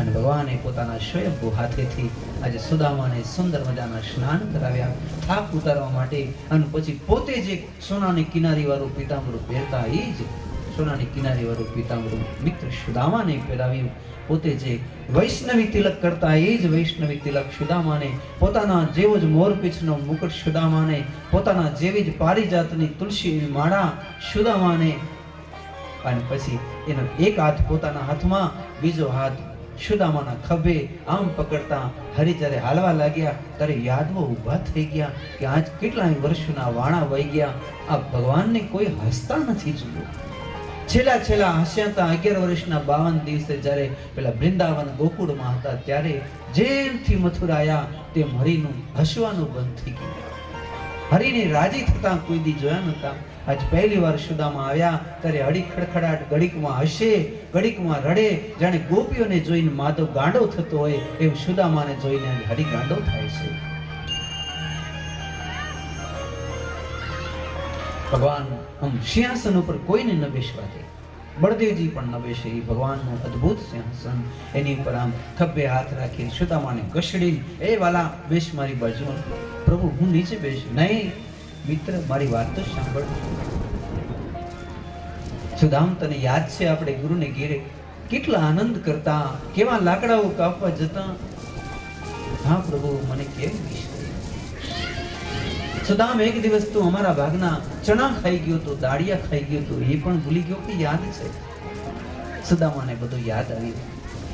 અને ભગવાને પોતાના સ્વયંભૂ હાથેથી આજે સુદામાને સુંદર મજાના સ્નાન કરાવ્યા થાક ઉતારવા માટે, અને પછી પોતે જે સોનાની કિનારી વાળું પીતાંબરું પહેરતા એ જ સોનાની કિનારી વાળું પીતાંબરું મિત્ર સુદામાને પહેરાવ્યું. પોતે જે વૈષ્ણવી તિલક કરતા એ જ વૈષ્ણવી તિલક સુદામાને, પોતાના જેવો જ મોરપીંછનો મુકુટ સુદામાને, પોતાના જેવી જ પારિજાતની તુલસીની માળા સુદામાને, અને પછી એનો એક હાથ પોતાના હાથમાં, બીજો હાથ સુદામાના ખભે આમ પકડતા હરિ જ્યારે હાલવા લાગ્યા ત્યારે યાદવો ઊભા થઈ ગયા કે આજ કેટલાય વર્ષોના વાણા વહી ગયા, આ ભગવાનને કોઈ હસતા નથી જોયું. છેલ્લા હસ્યા હતા 11 વર્ષના 52 દિવસે જ્યારે પેલા વૃંદાવન ગોકુળમાં હતા ત્યારે જેમથી મથુરા આવ્યા તેમ હરિનું હસવાનું બંધ થઈ ગયું. હરિને રાજી થતા કોઈ દી જોયા નતા. આજ પહેલી વાર સુદામા આવ્યા ત્યારે હળી ખડખડાટ ઘડીકમાં હસે, ઘડીકમાં રડે, જાણે ગોપીઓને જોઈને માધવ ગાંડો થતો હોય એમ સુદામાને જોઈને હરિ ગાંડો થાય છે. ભગવાન આમ સિંહાસન ઉપર કોઈને ન બેસવા દે, બળદેવજી પણ ન બેસે. એ ભગવાનનું અદ્ભુત સિંહાસન, એની ઉપર આમ ખભે હાથ રાખી સુદામાને ઘસડી, એ વાલા બેસ મારી બાજુમાં. પ્રભુ હું નીચે બેસું. નહીં મિત્ર, મારી વાત તો સાંભળ. સુદામ, તને યાદ છે આપણે ગુરુને ઘેરે કેટલા આનંદ કરતા, કેવા લાકડાઓ કાપવા જતા? હા પ્રભુ, મને કેમ વિસરે? સુદામ, એક દિવસ તું અમારા ભાગના ચણા ખાઈ ગયો તો, દાળિયા ખાઈ ગયો તો, એ પણ ભૂલી ગયો કે યાદ છે? સુદામાને બધું યાદ આવ્યું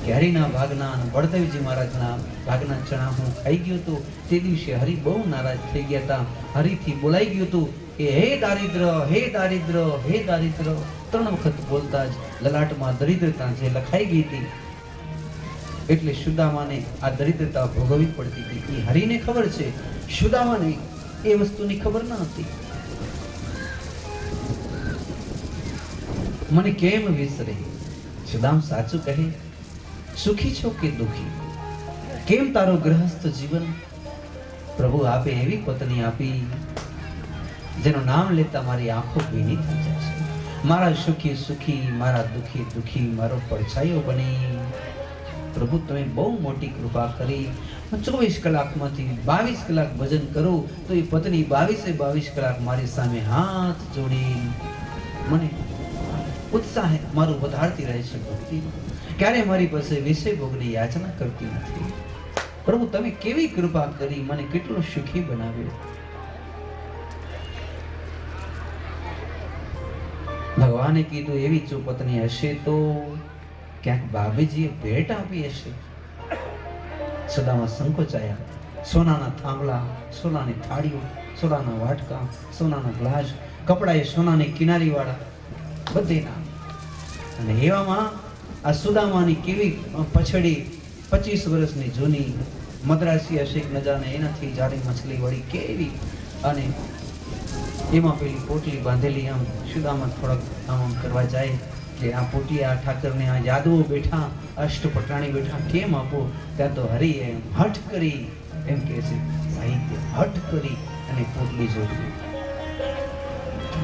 કે હરિના ભાગના અને બળદેવજી મહારાજના ભાગના ચણા હું ખાઈ ગયો તો તે દિવસે હરિ બહુ નારાજ થઈ ગયા હતા. હરિથી બોલાઈ ગયું હતું કે હે દારિદ્ર, હે દારિદ્ર, હે દારિદ્ર. 3 વખત બોલતા જ લલાટમાં દરિદ્રતા જે લખાઈ ગઈ હતી, એટલે સુદામાને આ દરિદ્રતા ભોગવવી પડતી હતી. એ હરિને ખબર છે, સુદામાને એ વસ્તુની ખબર ન હતી. મને કેમ વિસરે? સુદામ સાચું કહે, સુખી છો કે દુખી? કેમ તારો ગૃહસ્થ જીવન? પ્રભુ આપે એવી પત્ની આપી જેનું નામ લેતા મારી આંખો ભીની થઈ જશે. મારા સુખી સુખી, મારા દુખી દુખી, મારો પડછાયો બની. પ્રભુ તમે બહુ મોટી કૃપા કરી. 24 કલાકમાંથી 22 કલાક ભજન કરું તો એ પત્ની 22 કલાક મારી સામે હાથ જોડી મને ઉત્સાહ મારું વધારતી રહે છે. ભક્તિ ક્યારે મારી પાસે વિષય ભોગની યાચના કરતી નથી. પ્રભુ તમે કેવી કૃપા કરી, મને કેટલો સુખી બનાવ્યો. ભગવાને કીધું એવી જો પત્ની હશે તો ક્યાંક ભાભીજીએ ભેટ આપી હશે. સુદામા સંકોચાયા. સોનાના થાંભલા, સોનાની થાળીઓ, સોનાના વાટકા, સોનાના ગ્લાસ, કપડા એ સોનાની કિનારી વાળા બધેના. અને એવામાં આ સુદામાની કેવી પછડી 25 વર્ષની જૂની મદ્રાસી હશે ન જાણે એનાથી જાડી મછલી વળી કેવી, અને એમાં પેલી પોટલી બાંધેલી. આમ સુદામા થોડાક આમ કરવા જાય કે આ પોટલી આ ઠાકરને આ યાદવો બેઠા, અષ્ટપટાણી બેઠા, કેમ આપો? ત્યાં તો હરિ એમ હઠ કરી, એમ કે છે સાહિત્ય, હઠ કરી અને પોટલી જોડી.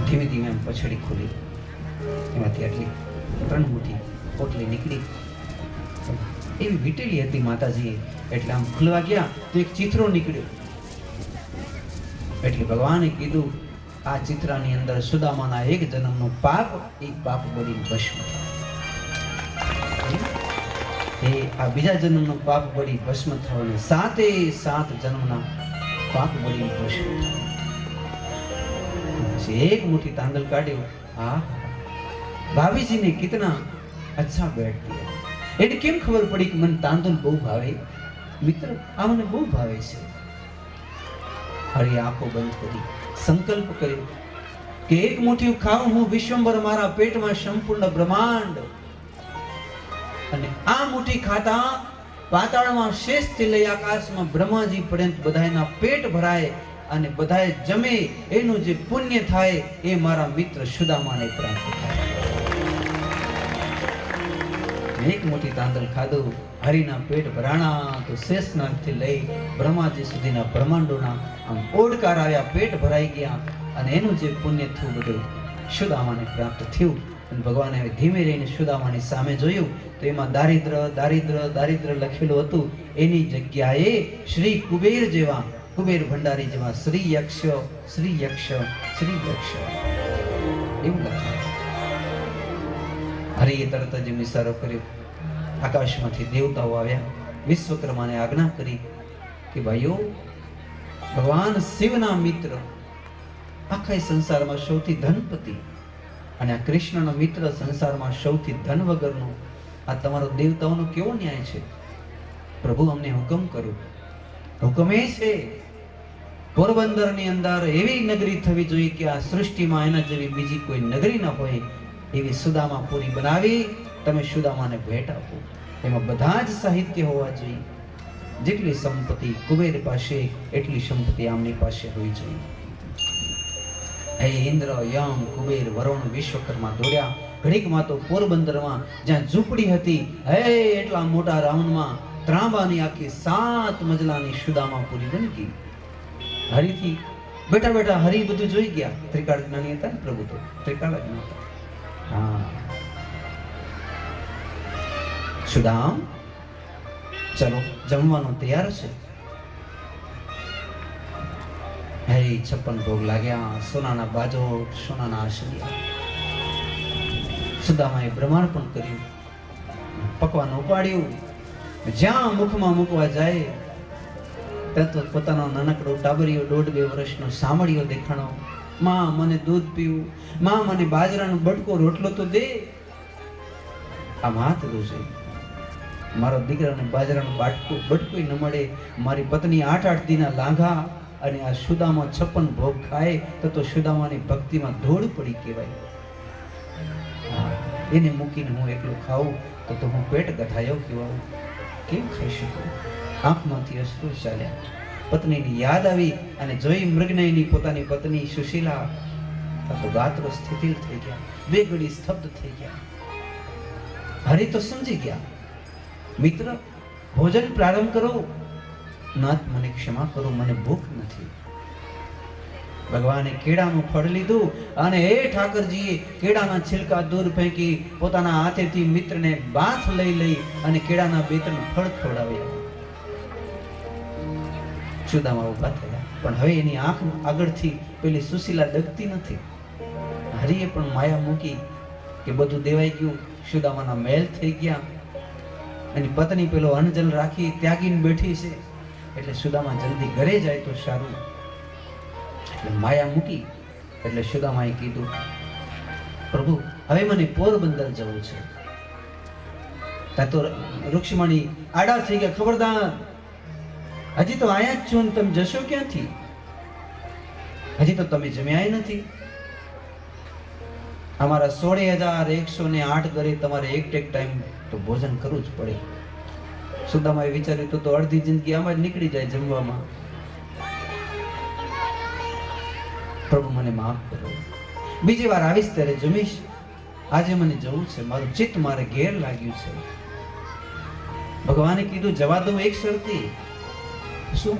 ધીમે ધીમે એમ પછડી ખોલી, એમાંથી આટલી 3 મુઠ્ઠી પોટલી નીકળી. એવી વીટેલી હતી માતાજીએ, એટલે આમ ખુલવા ગયા તો એક ચિત્રો નીકળ્યો. એટલે ભગવાને કીધું આ ચિત્રાની અંદર સુદામાના એક જન્મનું પાપ, એક પાપ બળીને ભસ્મ થાય. એ આ બીજા જન્મનું પાપ બળી ભસ્મ થયો ને 7 જન્મના પાપ બળીને ભસ્મ થયો. એક મુઠ્ઠી તાંદલ કાઢ્યો. હા, ભાભીજીને કિતના અચ્છા બેઠ દિયા. એને કેમ ખબર પડી કે મને તાંદલ બહુ ભાવે? મિત્ર, આ મને બહુ ભાવે છે. હરી આંખો બંધ કરી સંકલ્પ કર્યો કે એક મુઠ્ઠી ખાઉં હું વિશ્વંભર, મારા પેટમાં સંપૂર્ણ બ્રહ્માંડ. અને આ મુઠ્ઠી ખાતા પાતાળમાં શેષથી લઈ આકાશમાં બ્રહ્માજી પર્યંત બધાયના પેટ ભરાય અને બધાએ જમે, એનું જે પુણ્ય થાય એ મારા મિત્ર સુદામાને પ્રાપ્ત થાય. એક મોટી તાંદલ ખાધું, હરિના પેટ ભરાણા તો શેષનાગથી લઈ બ્રહ્માજી સુધીના બ્રહ્માંડોના આમ ઓડકાર આવ્યા, પેટ ભરાઈ ગયા, અને એનું જે પુણ્ય થયું બધું સુદામાને પ્રાપ્ત થયું. ભગવાને ધીમે રહીને સુદામાની સામે જોયું તો એમાં દારિદ્ર દારિદ્ર દારિદ્ર લખેલું હતું. એની જગ્યાએ શ્રી કુબેર જેવા, કુબેર ભંડારી જેવા શ્રી યક્ષ શ્રી યક્ષ શ્રી યક્ષ એવું લખ્યું. હરિએ તરત જ ઇશારો કર્યો. આકાશમાંથી દેવતાઓ આવ્યા, વિશ્વકર્માને આજ્ઞા કરી કે ભાઈઓ, ભગવાન શિવના મિત્ર, આખા સંસારમાં સૌથી ધનપતિ, અને આ કૃષ્ણનો મિત્ર સંસારમાં સૌથી ધન વગરનો, આ તમારો દેવતાઓનો કેવો ન્યાય છે? પ્રભુ અમને હુકમ કરો. હુકમ એ છે પોરબંદરની અંદર એવી નગરી થવી જોઈએ કે આ સૃષ્ટિમાં એના જેવી બીજી કોઈ નગરી ન હોય, એવી સુદામાપુરી બનાવી તમે સુદામાને ભેટ આપો. એમાં બધા જ સાહિત્ય હોવા જોઈએ. જેટલી સંપત્તિ કુબેર પાસે એટલી સંપત્તિ આમની પાસે હોવી જોઈએ. હે ઇન્દ્ર, યમ, કુબેર, વરુણ, વિશ્વકર્મા દોડ્યા. ઘડીકમાં તો પોરબંદરમાં જ્યાં ઝૂંપડી હતી, હે એટલા મોટા રાઉન્ડમાં ત્રાંબાની આખી 7 મજલાની સુદામાપુરી બની ગઈ. હરિથી બેઠા બેઠા હરિ બધું જોઈ ગયા. ત્રિકાળ જ્ઞાની હતા ને પ્રભુ, તો ત્રિકાળ જ નહોતા. હા, સુદામ ચલો જમવાનું તૈયાર છે. હે 56 ભોગ લાગ્યા, સોનાના બાજો, સોનાના આશરિયા. સુદામાએ બ્રહ્માંડ પણ કર્યું, પકવાન ઉપાડ્યું. જ્યાં મુખમાં મૂકવા જાય ત્યાં તો પોતાનો નાનકડો ટાબરિયો 1.5-2 વર્ષનો સાંભળ્યો દેખાણો. માં મને દૂધ પીવું, માં મને બાજરાનો બટકો રોટલો તો દે. આમ હાથ દોશે. મારો દીકરાને બાજરાનું બટકું ન મળે, મારી પત્ની 8-8 દીના લાંઘા, અને આ સુદામા 56 ભોગ ખાય તો સુદામાની ભક્તિમાં ધોળ પડી કહેવાય. એને મૂકીને હું એકલું ખાઉં તો હું પેટ ગઠાયો કહેવાઉં. કેમ ખાઈ શકું? આંખમાંથી અશ્રુ ચાલ્યા. પત્નીની યાદ આવી અને જોઈ મૃગનયની પોતાની પત્ની સુશીલા તો ગાત્રો સ્થિતિલ થઈ ગયા. 2 ઘડી સ્તબ્ધ થઈ ગયા. હરિ તો સમજી ગયા, મિત્ર ભોજન પ્રારંભ કરો. નાથ મને ક્ષમા કરો, મને ભૂખ નથી. ભગવાને કેળાનું ફળ લીધું અને એ ઠાકરજીએ કેળાના છિલકા દૂર ફેંકી પોતાના હાથેથી મિત્રને બાથ લઈ અને કેળાના 2-3 ફળ ખવડાવ્યા. સુદામા ઉભા થયા, પણ હવે એની આંખ આગળથી પેલી સુશીલા ડગતી નથી. હરિએ પણ માયા મૂકી કે બધું દેવાઈ ગયું. સુદામાના મેલ થઈ ગયા. એની પત્ની પેલો અન્નજલ રાખી ત્યાગીને બેઠી છે, એટલે સુદામા જલ્દી ઘરે જાય તો સારું. એટલે માયા મૂકી. એટલે સુદામાએ કીધું, પ્રભુ હવે મને પોરબંદર જવું છે. ત્યાં તો રુક્ષ્મણી આડા થઈ ગયા, ખબરદાર, હજી તો આયા જ છો ને તમે જશો ક્યાંથી? હજી તો તમે જમ્યા નથી. અમારા 16,108 ઘરે તમારે એક ટાઈમ તો ભોજન કરવું જ પડે. સુદામાએ વિચાર્યું તો અડધી જિંદગી આમાં જ નીકળી જાય જમવામાં. પ્રભુ મને માફ કરો, બીજી વાર આવીશ ત્યારે જમીશ. આજે મને જવું છે, મારું ચિત્ત મારે ઘેર લાગ્યું છે. ભગવાને કીધું જવા દઉં એક શરતી. શું?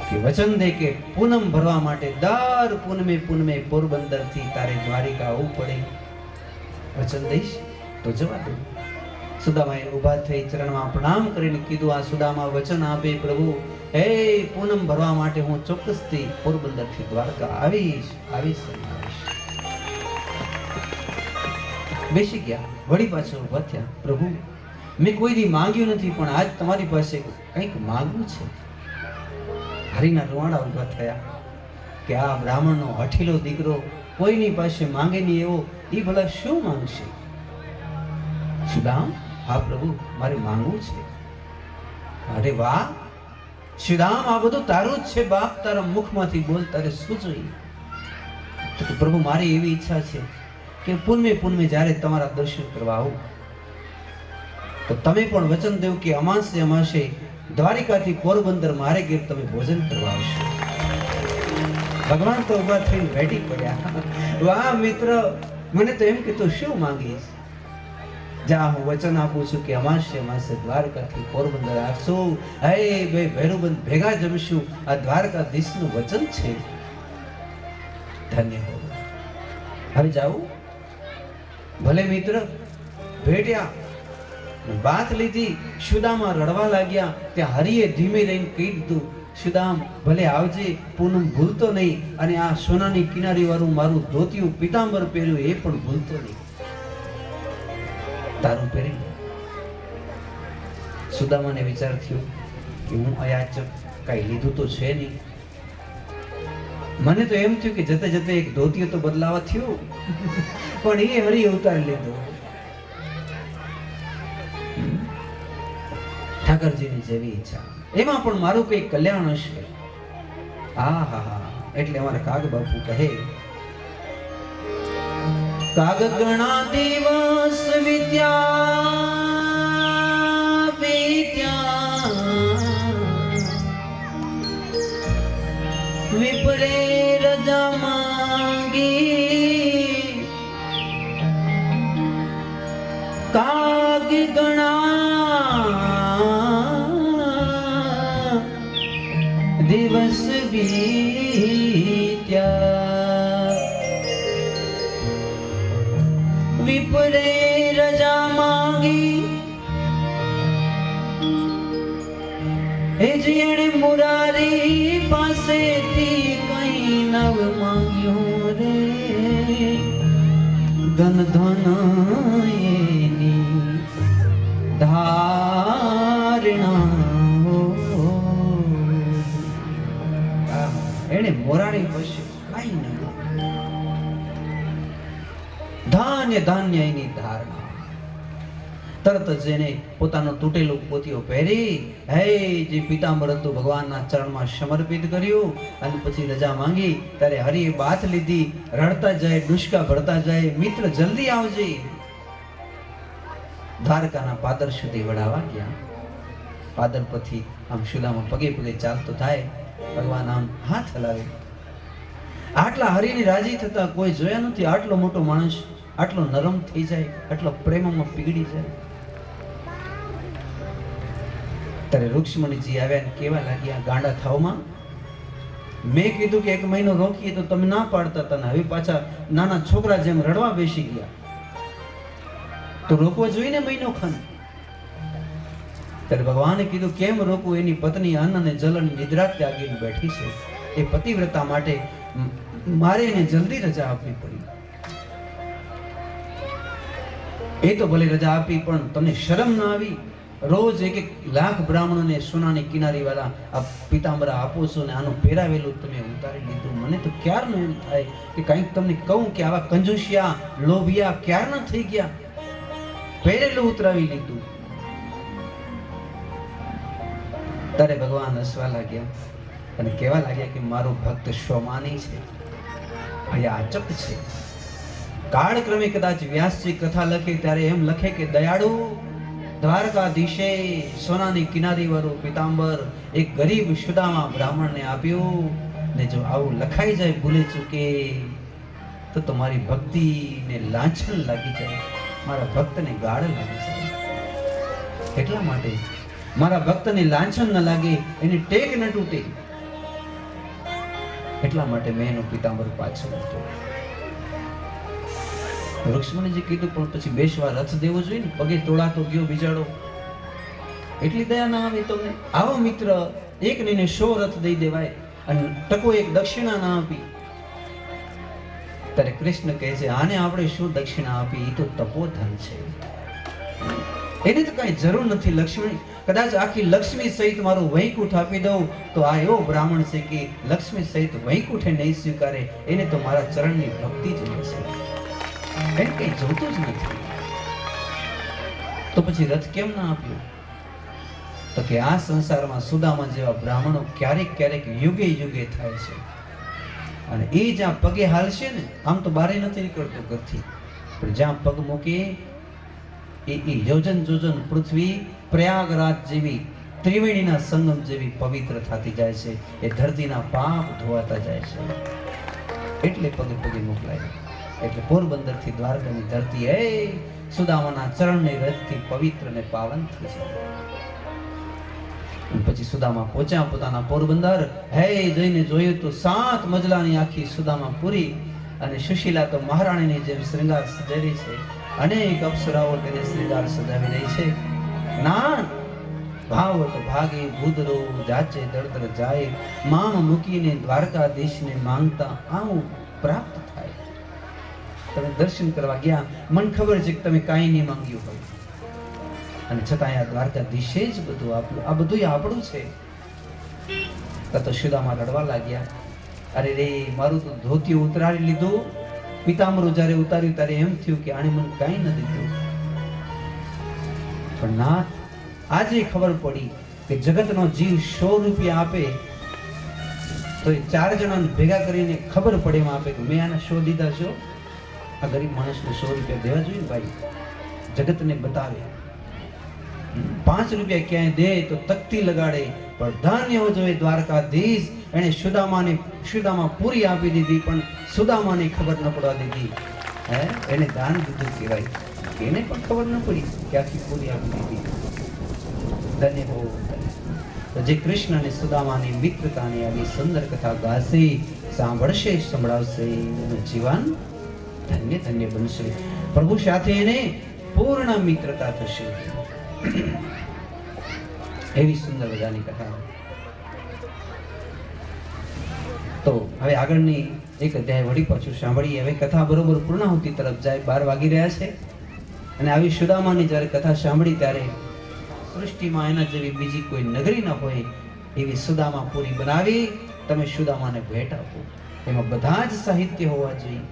કે વચન દે કે પૂનમ ભરવા માટે દર પૂનમે પોરબંદર થી તારે દ્વારિકા આવવું પડે. વચન દઈશ તો જવા દઉં. સુદામાએ ઊભા થઈ ચરણમાં પ્રણામ કરીને કીધું, આ સુદામા વચન આપે પ્રભુ, હે પૂનમ ભરવા માટે હું ચોક્કસથી પોરબંદર થી દ્વારકા આવીશ. બેસી ગયા. વળી પાછળ ઊભા થયા. પ્રભુ મેં કોઈ દી માંગ્યું નથી, પણ આજ તમારી પાસે કંઈક માંગવું છે. હરિના રૂવાડા ઊભા થયા કે આ બ્રાહ્મણનો હઠીલો દીકરો કોઈની પાસે માંગે નહીં એવો, એ ભલા શું માંગશે? સુદામ, હા પ્રભુ મારે માંગવું છે. અરે વાહ સુદામ, આ બધું તારું જ છે બાપ, તારા મુખમાંથી બોલ, તારે શું જોઈએ? તો પ્રભુ મારી એવી ઈચ્છા છે કે પૂનમે જ્યારે તમારા દર્શન કરવા આવું તો તમે પણ વચન દેવું કે અમાસે દ્વારિકાથી પોરબંદર મારે ઘેર તમે ભોજન કરવા આવશો. ભગવાન તો ઉભા થઈને બેઠી પડ્યા. વાહ મિત્ર, મને તો એમ કે તું શું માંગીશ? જા, હું વચન આપું છું કે અમાસે દ્વારકાથી પોરબંદર આવશું. હે બે ભૈરવબંધ ભેગા જમશું. આ દ્વારકાધીશનું વચન છે. ધન્ય હો. હવે જાઉં? ભલે મિત્ર ભેટ્યા, વાત લીધી, સુદામા રડવા લાગ્યા. ત્યાં હરિએ ધીમે રહીને કહી દીધું, સુદામ ભલે આવજે, પૂનમ ભૂલતો નહીં, અને આ સોનાની કિનારી વાળું મારું ધોતિયું પીતાંબર પહેર્યું એ પણ ભૂલતો નહીં. તારું પહેરી. સુદામાને વિચાર થયો કે હું અયાચક કઈ લીધું તો છે નહીં. મને તો એમ થયું કે જતે જતે એક ધોતિયું તો બદલાવા થયું, પણ એ હરિ ઉતારી લીધો. ઠાકરજીની જેવી ઈચ્છા, એમાં પણ મારું કઈ કલ્યાણ હશે. હા હા હા. એટલે અમારા કાગ બાપુ કહે, કાગ ગણા દિવસ વિદ્યા વિપરે રજા માંગી, કાગ ગણા દિવસ વીત્યા, વિપરે રજા માંગી. એ જેણે મુરારી પાસેથી કઈ નવ માંગ્યું રે, ધન ધન એની ધારણા. એને મોરારી પાસે કઈ ન, ધાન્ય ધાન્ય એની ધારણા. તરત જ એને પોતાનું તૂટેલું પોતિયો પહેરી, હે જે પિતાંબર હતું ભગવાનના ચરણમાં સમર્પિત કર્યું, અને પછી રજા માંગી. ત્યારે હરિએ બાથ લીધી. રડતા જાય, ડુસકા ભરતા જાય, મિત્ર જલ્દી આવજે. દ્વારકાના પાદર સુધી વડાવા ગયા. પાદર પછી આમ સુદામા પગે પગે ચાલતો થાય. ભગવાન આમ હાથ હલાવે. આટલા હરિની રાજી થતા કોઈ જોયા નથી. આટલો મોટો માણસ આટલો નરમ થઈ જાય, આટલો પ્રેમમાં પીગળી જાય. ત્યારે રુક્ષ્મણીજી આવ્યા ને કેવા લાગ્યા ગાંડા થાવમાં. મેં કીધું કે 1 મહિનો રોકીએ તો તમે ના પાડતા હતા, હવે પાછા નાના છોકરા જેમ રડવા બેસી ગયા. તો રોકવા જોઈને મહિનો ખન. ત્યારે ભગવાને કીધું કેમ રોકવું? એની પત્ની અન્ન અને જલની નિદ્રા ત્યાગીને બેઠી છે. એ પતિવ્રતા માટે મારે એને જલ્દી રજા આપવી પડી. એ તો ભલે રજા આપી, પણ તમને શરમ ના આવી? રોજ 1 લાખ બ્રાહ્મણોને સોનાની કિનારી વાળા આ પીતાંબરા આપો છો ને આનું પહેરાવેલું તમે ઉતારી લીધું. મને તો ક્યારનું એમ થાય કે કંઈક તમને કહું કે આવા કંજુસિયા લોભિયા ક્યારના થઈ ગયા, પહેરેલું ઉતરાવી લીધું. ત્યારે ભગવાન હસવા લાગ્યા અને કહેવા લાગ્યા કે મારો ભક્ત સ્વમાની છે, અયાચક છે. કાળક્રમે કદાચ વ્યાસજી કથા લખે ત્યારે એમ લખે કે દયાળુ દ્વારકાધીશે સોનાની કિનારી વાળું પીતાંબર એક ગરીબ સુદામા બ્રાહ્મણને આપ્યું. ને જો આવું લખાઈ જાય ભૂલે ચૂકે તો તમારી ભક્તિને લાંછન લાગી જાય, મારા ભક્તને ગાળ લાગી જાય. એટલા માટે મારા ભક્તને લાંછન ન લાગે, એની ટેક ન તૂટે, એટલા માટે મેં એનું પીતાંબર પાછું લીધું. રુક્ષ્મણીજી કીધું પણ પછી બેસવા રથ દેવો જોઈએ ને, પગે તોડાતો ગયો બિચારો. એટલી દયા ના આવે તમને? આવો મિત્ર, એક ને 100 રથ દઈ દેવાય અને ટકો એક દક્ષિણા ના આપી. ત્યારે કૃષ્ણ કહે છે આને આપણે શું દક્ષિણા આપી? એ તો તપોધન છે, એની તો કઈ જરૂર નથી. લક્ષ્મી કદાચ આખી લક્ષ્મી સહિત મારું વૈકુંઠ આપી દઉં તો આ એવો બ્રાહ્મણ છે કે લક્ષ્મી સહિત વૈકુંઠે નહીં સ્વીકારે. એને તો મારા ચરણની ભક્તિ જોઈએ છે, એને કઈ જોતું જ નથી. તો પછી રથ કેમ ના આપ્યો? તો કે આ સંસારમાં સુદામા જેવા બ્રાહ્મણો ક્યારેક ક્યારેક યુગે યુગે થાય છે, અને એ જ્યાં પગે હાલશે ને, આમ તો બારે નથી નીકળતો ઘરથી, પણ જ્યાં પગ મૂકે એ યોજન જોજન પૃથ્વી પ્રયાગરાજ જેવી ત્રિવેણીના સંગમ જેવી પવિત્ર થતી જાય છે. એ ધરતીના પાપ ધોવાતા જાય છે, એટલે પગે પગે મોકલાય. એટલે પોરબંદર થી દ્વારકાની ધરતી એ સુદામાના ચરણની રથથી પવિત્ર ને પાવન થઈ છે. પછી સુદામા પહોંચ્યા પોતાના પોરબંદર. હે જઈને જોયું તો 7 મજલાની આખી સુદામા પૂરી, અને સુશીલા તો મહારાણીની જેમ શ્રૃંગાર સજેલી છે. અનેક અપ્સરાઓ તેને શ્રીદાર સજાવી રહી છે. નાન ભાવત ભાગે ભૂદરો જાચે દળતર જાય, મામ મૂકીને દ્વારકાધીશને માંગતા આવું પ્રાપ્ત થાય. તમે દર્શન કરવા ગયા, મન ખબર છે કે તમે કાંઈ નહીં માંગ્યું હોય, અને છતાં આ દ્વારકાધીશે જ બધું આપણું, આ બધું આપણું છે. તો સુદામા રડવા લાગ્યા, અરે રે મારું તો ધોતિયું ઉતારી લીધું, પિતાંબરું જ્યારે ઉતાર્યું ત્યારે એમ થયું કે આણે મને કાંઈ ન દીધું. પણ ના, આજે ખબર પડી કે જગતનો જીવ 100 રૂપિયા આપે તો એ 4 જણાને ભેગા કરીને ખબર પડે એમાં આપે કે મેં આને 100 દીધા છો. આ ગરીબ માણસને 100 રૂપિયા દેવા જોઈએ ભાઈ, જગતને બતાવે. 5 રૂપિયા ક્યાંય દે તો તકતી લગાડે, પણ ધન્ય હોવો જોઈએ દ્વારકાધીશ, એને સુદામા પૂરી આપી દીધી, પણ સુદામાને ખબર ન પડવા દીધી. એને દાન દીધું કહેવાય, એને પણ ખબર ન પડી કે આખી પૂરી આપી દીધી. ધન્ય હો. તો જે કૃષ્ણ અને સુદામાની મિત્રતાની આવી સુંદર કથા ગાશે, સાંભળશે, સંભળાવશે, એનું જીવન ધન્ય ધન્ય બનશે. પ્રભુ સાથે એને પૂર્ણ મિત્રતા થશે. એવી સુંદર મજાની કથા. તો હવે આગળની એક અધ્યાય વળી પાછું સાંભળીએ. હવે કથા બરોબર પૂર્ણાહુતિ તરફ જાય, 12 વાગી રહ્યા છે. અને આવી સુદામાની જ્યારે કથા સાંભળી ત્યારે સૃષ્ટિમાં એના જેવી બીજી કોઈ નગરી ન હોય એવી સુદામાપુરી બનાવી તમે સુદામાને ભેટ આપો. એમાં બધા જ સાહિત્ય હોવા જોઈએ.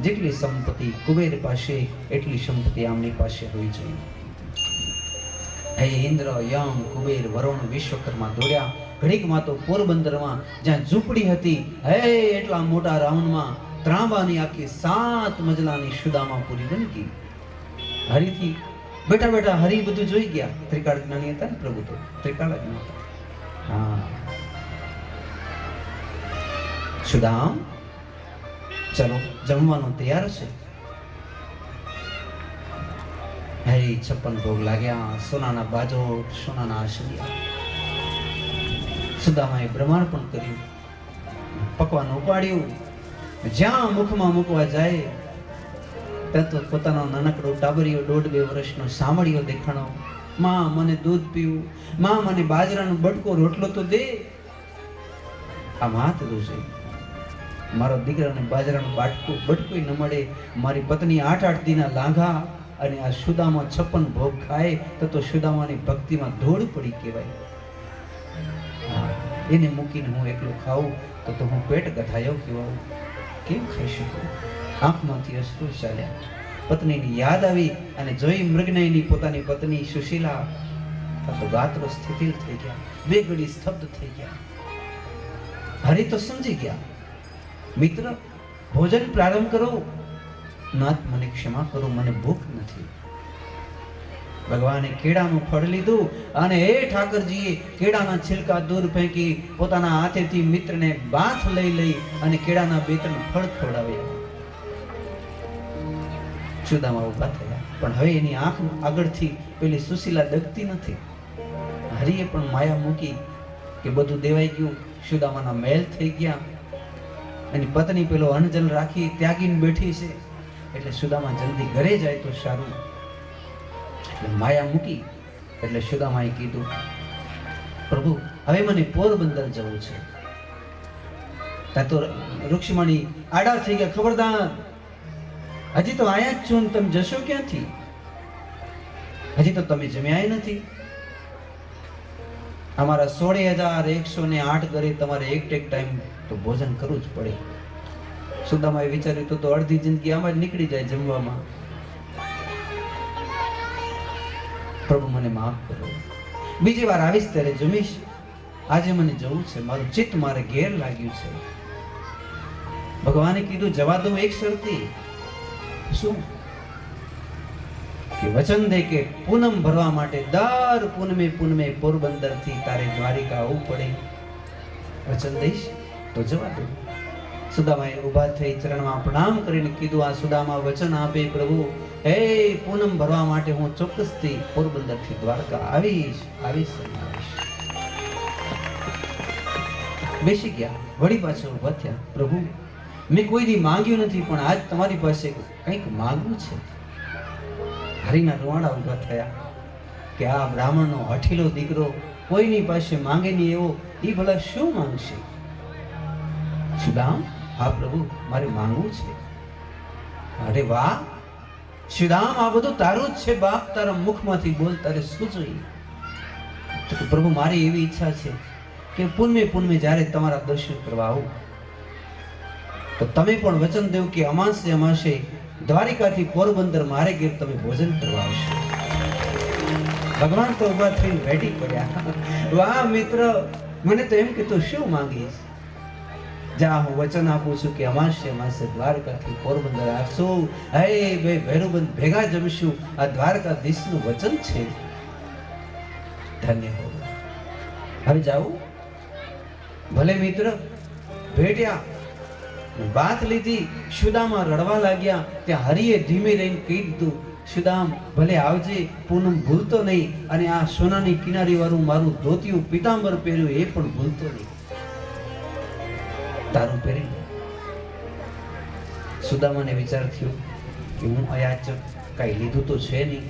જેટલી સંપત્તિ કુબેર પાસે એટલી સંપત્તિ આમની પાસે હોવી જોઈએ. હે ઇન્દ્ર, યમ, કુબેર, વરુણ, વિશ્વકર્મા દોડ્યા. ઘડીકમાં તો પોરબંદરમાં જ્યાં ઝૂંપડી હતી, હે એટલા મોટા રાઉન્ડમાં ત્રાંબાની આખી 7 મજલાની સુદામાપુરી બની ગઈ. હરીથી બેઠા બેઠા હરી બધું જોઈ ગયા. ત્રિકાળ જ્ઞાની હતા ને પ્રભુ, તો ત્રિકાળ જ નહોતા. હા, સુદામ ચલો જમવાનું તૈયાર છે. હે 56 ભોગ લાગ્યા, સોનાના બાજોટ, સોનાના આશરિયા. સુદામાએ બ્રહ્માંડ પણ કર્યું, પકવાન ઉપાડ્યું. જ્યાં મુખમાં મૂકવા જાય ત્યાં તો પોતાનો નાનકડો ટાબરિયો 1.5-2 વર્ષનો સાંભળ્યો દેખાણો. માં મને દૂધ પીવું, માં મને બાજરાનો બટકો રોટલો તો દે. આ માત દોષે મારો દીકરાને બાજરાનું બટકું ન મળે. મારી પત્ની 8-8 દીના લાંઘા, અને આ સુદામા 56 ભોગ ખાય તો સુદામાની ભક્તિમાં ધૂળ પડી કહેવાય. એને મૂકીને હું એકલો ખાઉં તો હું પેટ ગથાયો કહેવાઉં. કેમ ખાઈ શકું? આંખમાંથી અશ્રુ ચાલ્યા. પત્નીની યાદ આવી અને જોઈ મૃગનયની પોતાની પત્ની સુશીલા તો ગાત્રો સ્થિતિલ થઈ ગયા. 2 ઘડી સ્તબ્ધ થઈ ગયા. હરી તો સમજી ગયા, મિત્ર ભોજન પ્રારંભ કરો. નાથ મને ક્ષમા કરો, મને ભૂખ નથી. ભગવાને કેળાનું ફળ લીધું અને એ ઠાકરજીએ કેળાના છિલકા દૂર ફેંકી પોતાના હાથેથી મિત્રને બાથ લઈ અને કેળાના 2-3 ફળ ખવડાવ્યા. સુદામા ઊભા થયા, પણ હવે એની આંખ આગળથી પેલી સુશીલા ડગતી નથી. હરિએ પણ માયા મૂકી કે બધું દેવાઈ ગયું. સુદામાના મેલ થઈ ગયા. એની પત્ની પેલો અનજલ રાખી ત્યાગીને બેઠી છે, એટલે સુદામા જલ્દી ઘરે જાય તો સારું. એટલે માયા મૂકી. એટલે સુદામાએ કીધું, પ્રભુ હવે મને પોરબંદર જવું છે. ત્યાં તો રુક્ષ્મણી આડા થઈ ગયા, ખબરદાર હજી તો આયા જ છો ને તમે જશો ક્યાંથી? હજી તો તમે જમ્યા નથી. અમારા 16,108 ઘરે તમારે એક ટાઈમ તો ભોજન કરવું જ પડે. સુદામાએ વિચાર્યું તો અડધી જિંદગી આમાં જ નીકળી જાય જમવામાં. પ્રભુ મને માફ કરો, બીજી વાર આવીશ ત્યારે જમીશ. આજે મને જવું છે, મારું ચિત્ત મારે ઘેર લાગ્યું છે. ભગવાને કીધું જવા દઉં એક શરતી. શું? કે વચન દે કે પૂનમ ભરવા માટે દર પૂનમે પોરબંદર થી તારે દ્વારિકા આવવું પડે. વચન દઈશ તો જવા દઉં. સુદામાએ ઊભા થઈ ચરણમાં પ્રણામ કરીને કીધું, આ સુદામા વચન આપે પ્રભુ, હે પૂનમ ભરવા માટે હું ચોક્કસથી પોરબંદર થી દ્વારકા આવીશ. બેસી ગયા. વળી પાછળ ઊભા થયા. પ્રભુ મેં કોઈ દી માંગ્યું નથી, પણ આજ તમારી પાસે કંઈક માંગવું છે. હરિના રૂવાડા ઊભા થયા કે આ બ્રાહ્મણનો હઠીલો દીકરો કોઈની પાસે માંગે નહીં એવો એ ભલા શું માંગશે? સુદામ, હા પ્રભુ, મારે માંગવું છે. અરે વાહ સુદામ, આ બધું તારું જ છે બાપ, તારા મુખમાંથી બોલ, તારે શું જોઈએ? તો પ્રભુ, મારી એવી ઈચ્છા છે કે પૂનમે જ્યારે તમારા દર્શન કરવા આવું તો તમે પણ વચન દેવું કે અમાસે દ્વારિકાથી પોરબંદર મારે ઘેર તમે ભોજન કરવા આવશો. ભગવાન તો ઉભા થઈને રેડી કર્યા. વાહ મિત્ર, મને તો એમ કે તું શું માંગીશ? જા, હું વચન આપું છું કે અમાસે દ્વારકાથી પોરબંદર આવશું. હે બે ભૈરવબંધ ભેગા જમશું. આ દ્વારકાધીશનું વચન છે. ધન્ય હો. હવે જાઉં? ભલે મિત્ર. ભેટ્યા, વાત લીધી. સુદામા રડવા લાગ્યા. ત્યાં હરિએ ધીમે રહીને કહી દીધું, સુદામ ભલે આવજે, પૂનમ ભૂલતો નહીં, અને આ સોનાની કિનારી વાળું મારું ધોતિયું પીતાંબર પહેર્યું એ પણ ભૂલતો નહીં. તારું પહેરી. સુદામાને વિચાર થયો કે હું અયાચક કઈ લીધું તો છે નહીં.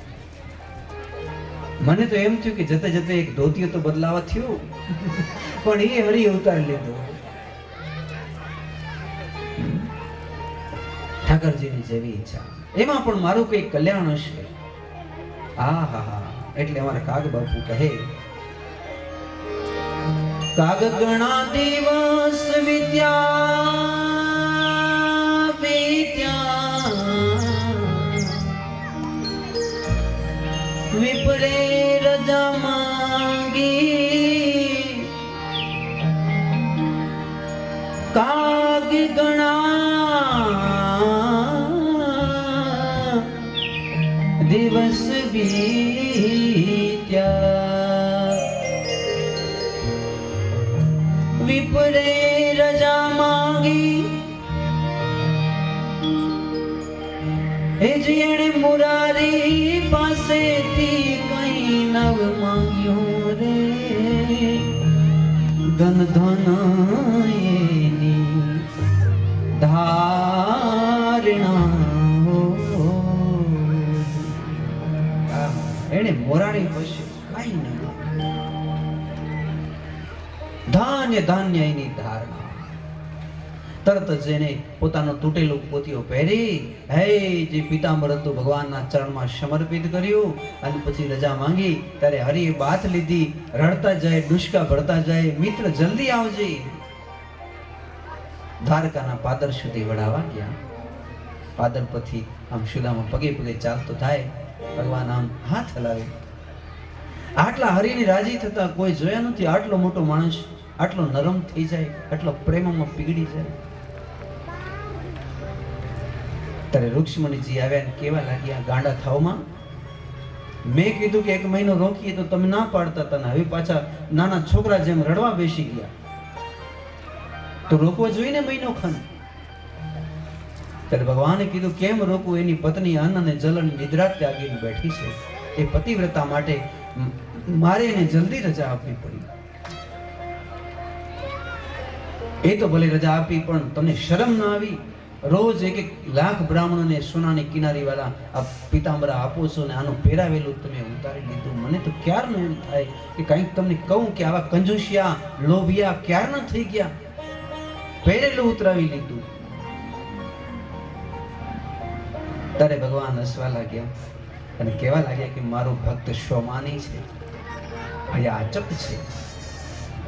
મને તો એમ થયું કે જતે જતે એક ધોતિયો તો બદલાવા થયું, પણ એ હરિએ ઉતારી લીધો. ઠાકરજીની જેવી ઈચ્છા, એમાં પણ મારું કઈ કલ્યાણ હશે. હા હા હા. એટલે અમારા કાગ બાપુ કહે, કાગ ગણા દિવસ વિદ્યા વિપરે રજા માંગી. કાગ ગણા દિવસ વીત્યા વિપરે રજા માંગી. એ જેણે મુરારી પાસેથી કઈ નવ માંગ્યું રે, ધન ધન એની ધારણા. એને મોરારી પાસે કઈ નહીં, ધાન્ય ધાન્ય એની ધારણા. તરત જ એને પોતાનો તૂટેલો પોતિયો પહેરી, હે જે પિતાંબર હતું ભગવાનના ચરણમાં સમર્પિત કર્યું, અને પછી રજા માંગી. ત્યારે હરિએ બાત લીધી. રડતા જાય, ડુસકા ભરતા જાય, મિત્ર જલ્દી આવજે. દ્વારકાના પાદર સુધી વડાવા ગયા. પાદર પછી આમ સુદામા પગે પગે ચાલતો થાય. ભગવાન આમ હાથ હલાવે. આટલા હરિની રાજી થતા કોઈ જોયા નથી. આટલો મોટો માણસ આટલો નરમ થઈ જાય, આટલો પ્રેમમાં પીગળી જાય. ત્યારે રુક્ષ્મણીજી આવ્યા ને કેવા લાગ્યા, ગાંડા થાવમાં. મેં કીધું કે 1 મહિનો રોકીએ તો તમે ના પાડતા હતા, હવે પાછા નાના છોકરા જેમ રડવા બેસી ગયા. તો રોકવા જોઈને મહિનો ખન. ત્યારે ભગવાને કીધું કેમ રોકવું? એની પત્ની અન્ન અને જલ અને નિદ્રા ત્યાગીને બેઠી છે. એ પતિવ્રતા માટે મારે એને જલ્દી રજા આપવી પડી. એ તો ભલે રજા આપી, પણ તમને શરમ ના આવી? રોજ 1 લાખ બ્રાહ્મણોને સોનાની કિનારી વાળા આ પિતાંબરા આપો છો ને આનું પહેરાવેલું તમે ઉતારી લીધું. મને તો ક્યારનું એમ થાય કે કંઈક તમને કહું કે આવા કંજુસિયા લોભિયા ક્યારના થઈ ગયા, પહેરેલું ઉતરાવી લીધું. ત્યારે ભગવાન હસવા લાગ્યા અને કહેવા લાગ્યા કે મારો ભક્ત સ્વમાની છે, અયાચક છે.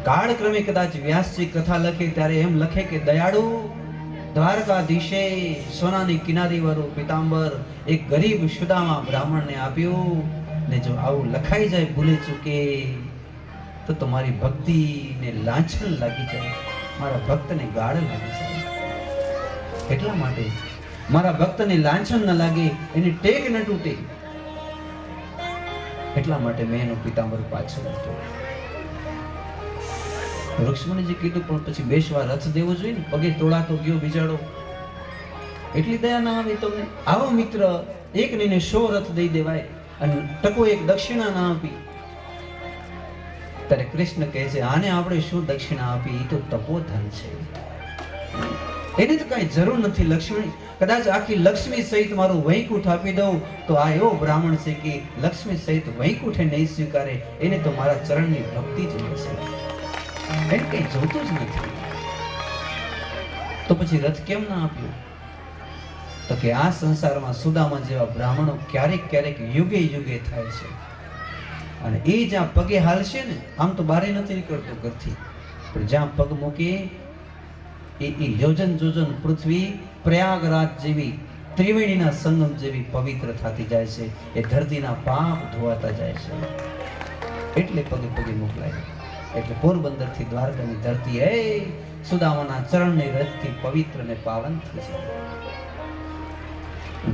કાળક્રમે કદાચ વ્યાસજી કથા લખે ત્યારે એમ લખે કે દયાળુ દ્વારકાધીશે સોનાની કિનારી વાળું પિતાંબર એક ગરીબ સુદામા બ્રાહ્મણને આપ્યું. ને જો આવું લખાઈ જાય ભૂલે ચૂકે તો તમારી ભક્તિને લાંછન લાગી જાય, મારા ભક્તને ગાળ લાગી જાય. એટલા માટે મારા ભક્તને લાંછન ન લાગે, એની ટેક ન તૂટે, એટલા માટે મેં એનો પિતાંબર પાછો લીધો. રુક્ષ્મણીજી કીધું પણ પછી બેસવા રથ દેવો જોઈએ ને, પગે તોડાતો ગયો બિચારો. એટલી દયા ના આવે તમને? આવો મિત્ર, એક નહીં 100 રથ દઈ દેવાય અને ટકો એક દક્ષિણા ના આપી. ત્યારે કૃષ્ણ કહે છે આને આપણે શું દક્ષિણા આપી? એ તો તપોધન છે. એની તો કઈ જરૂર નથી લક્ષ્મી. કદાચ આખી લક્ષ્મી સહિત મારું વૈકુંઠ આપી દઉં તો આ એવો બ્રાહ્મણ છે કે લક્ષ્મી સહિત વૈકુંઠે નહીં સ્વીકારે. એને તો મારા ચરણની ભક્તિ જ મળશે, એને કઈ જોતું જ નથી. તો પછી રથ કેમ ના આપ્યું? તો કે આ સંસારમાં સુદામા જેવા બ્રાહ્મણો ક્યારેક ક્યારેક યુગે યુગે થાય છે. અને એ જ્યાં પગે હાલશે ને, આમ તો બારે નથી નીકળતો ઘરથી, પણ જ્યાં પગ મૂકે એ યોજન જોજન પૃથ્વી પ્રયાગરાજ જેવી ત્રિવેણીના સંગમ જેવી પવિત્ર થતી જાય છે. એ ધરતીના પાપ ધોવાતા જાય છે. એટલે પગે પગે મોકલાય. એટલે પોરબંદર થી દ્વારકાની ધરતી એ સુદામાના ચરણની રથથી પવિત્ર ને પાવન થઈ છે.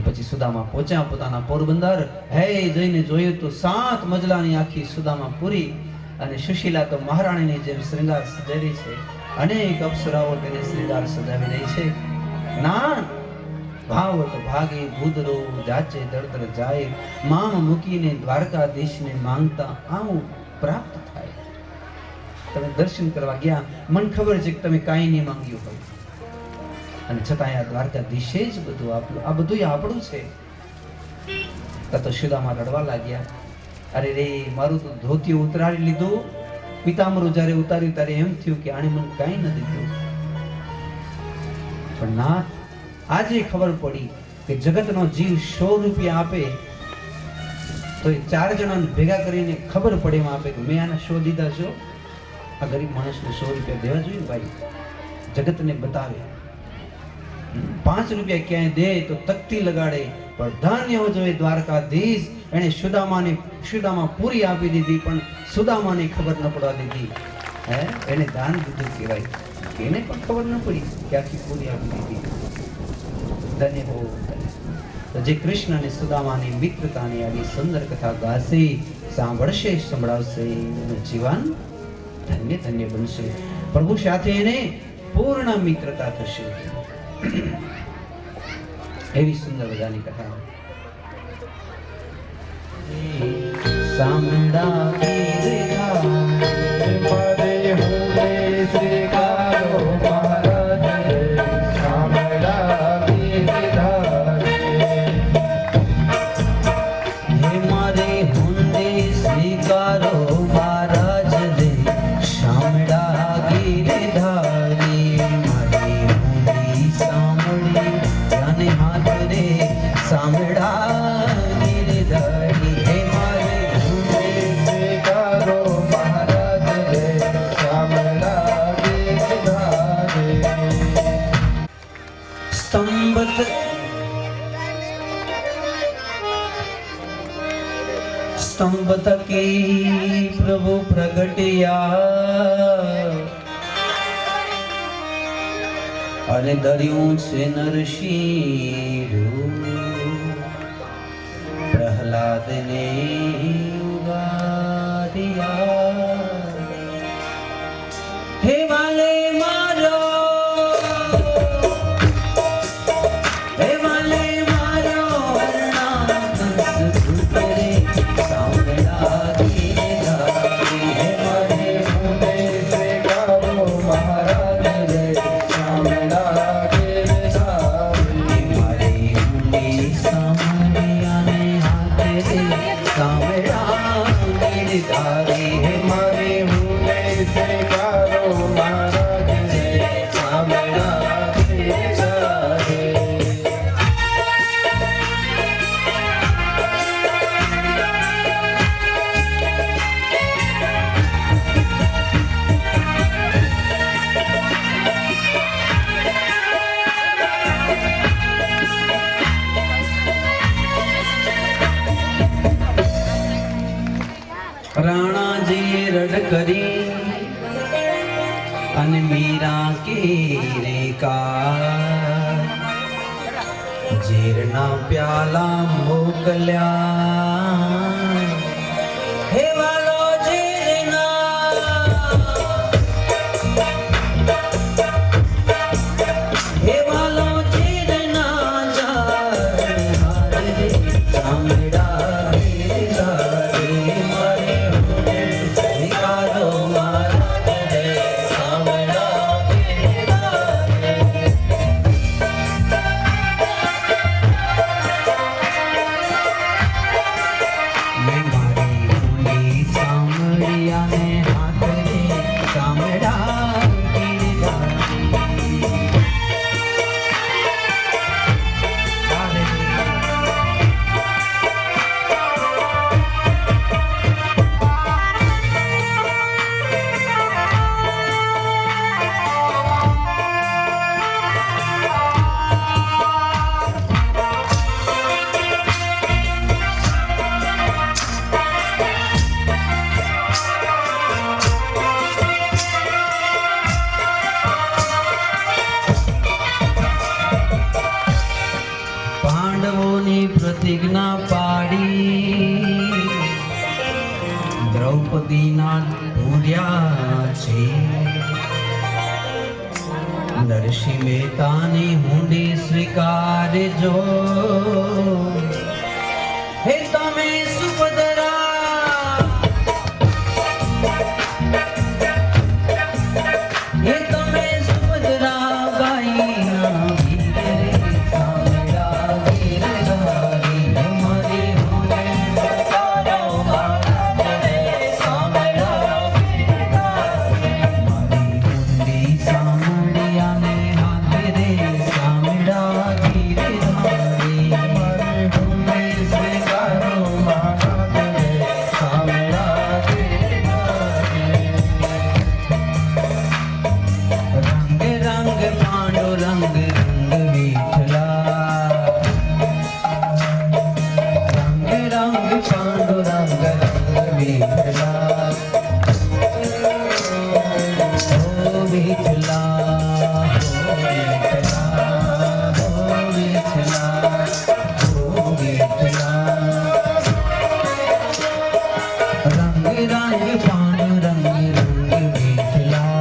પછી સુદામા પહોંચ્યા પોતાના પોરબંદર. હે જઈને જોયું તો 7 મજલાની આખી સુદામા પૂરી, અને સુશીલા તો મહારાણીની જેમ શ્રૃંગાર સજાવી છે. અનેક અપ્સરાઓ તેને શ્રૃંગાર સજાવી રહી છે. ના ભાવ તો ભાગે ભૂદરો જાચે દળદર જાય, મામ મૂકીને દ્વારકાધીશને માંગતા આવું પ્રાપ્ત થાય. તમે દર્શન કરવા ગયા, મને ખબર છે કે તમે કાંઈ નહીં માંગ્યું હોય, અને છતાં આ દ્વારકાધીશે જ બધું આપ્યું. આ બધું આપણું છે. તો સુદામા રડવા લાગ્યા. અરે રે, મારું તો ધોતી ઉતારી લીધું, પિતાંબરું જ્યારે ઉતાર્યું ત્યારે એમ થયું કે આણે મને કાંઈ ન દીધું. પણ ના, આજે ખબર પડી કે જગતનો જીવ 100 રૂપિયા આપે તો એ 4 જણાને ભેગા કરીને ખબર પડે એમ આપે કે મેં આને 100 દીધા છો. આ ગરીબ માણસને 100 રૂપિયા દેવા જોઈએ ભાઈ, જગતને બતાવે. 5 રૂપિયા ક્યાંય દે તો તકતી લગાડે, પણ ધન્ય હો જોઈએ દ્વારકાધીશ, એને સુદામા પૂરી આપી દીધી, પણ સુદામાને ખબર ન પડવા દીધી. એને દાન દીધું કહેવાય. એને પણ ખબર ન પડી કે આખી પૂરી આપી દીધી. ધન્ય હો. તો જે કૃષ્ણ અને સુદામાની મિત્રતાની આવી સુંદર કથા ગાશે, સાંભળશે, સંભળાવશે, એનું જીવન ધન્ય ધન્ય બનશે. પ્રભુ સાથે એને પૂર્ણ મિત્રતા થશે. એવી સુંદર મજાની કથા. સાંભળા स्तंभ की प्रभु प्रगटिया, અને દર્યું છે નરસિંહ પ્રહલાદને ઉગાડ્યા. હે વાલે મારો, હે વાલે મારો રાણાજી રડ કરી અને મીરા કે રેકા ઝેરના પ્યાલા મોકલ્યા. હે વાલો ઝેરના, હે વાલો ઝેરના હારે સાંભળા પાંડવોની પ્રતિજ્ઞા પાડી દ્રૌપદીના ભૂલ્યા છે. નરસિંહ મહેતાની હુંડી સ્વીકારજો. હે તમે સુભદ્રા, હે તમે સુભદ્રા ગાયના વીર રે સાંભળા ગીરધારી મારી હુંડી સ્વીકારો રે સાંભળા ગીરધારી મારી હુંડી સાંભળ્યા ને હાથ રે સાંભળા ગીરધારી મારી હુંડી સ્વીકારો હાથ રે સાંભળા ગીરધારી. રંગ રંગ પાંડુ રંગ રંગ વિઠલા, રંગ રંગ પાંડુ રંગ રંગ વિઠલા. ઓ વિઠલા, ઓ વિઠલા, ઓ વિઠલા. રંગ રંગ પાંડુ રંગ રંગ વિઠલા.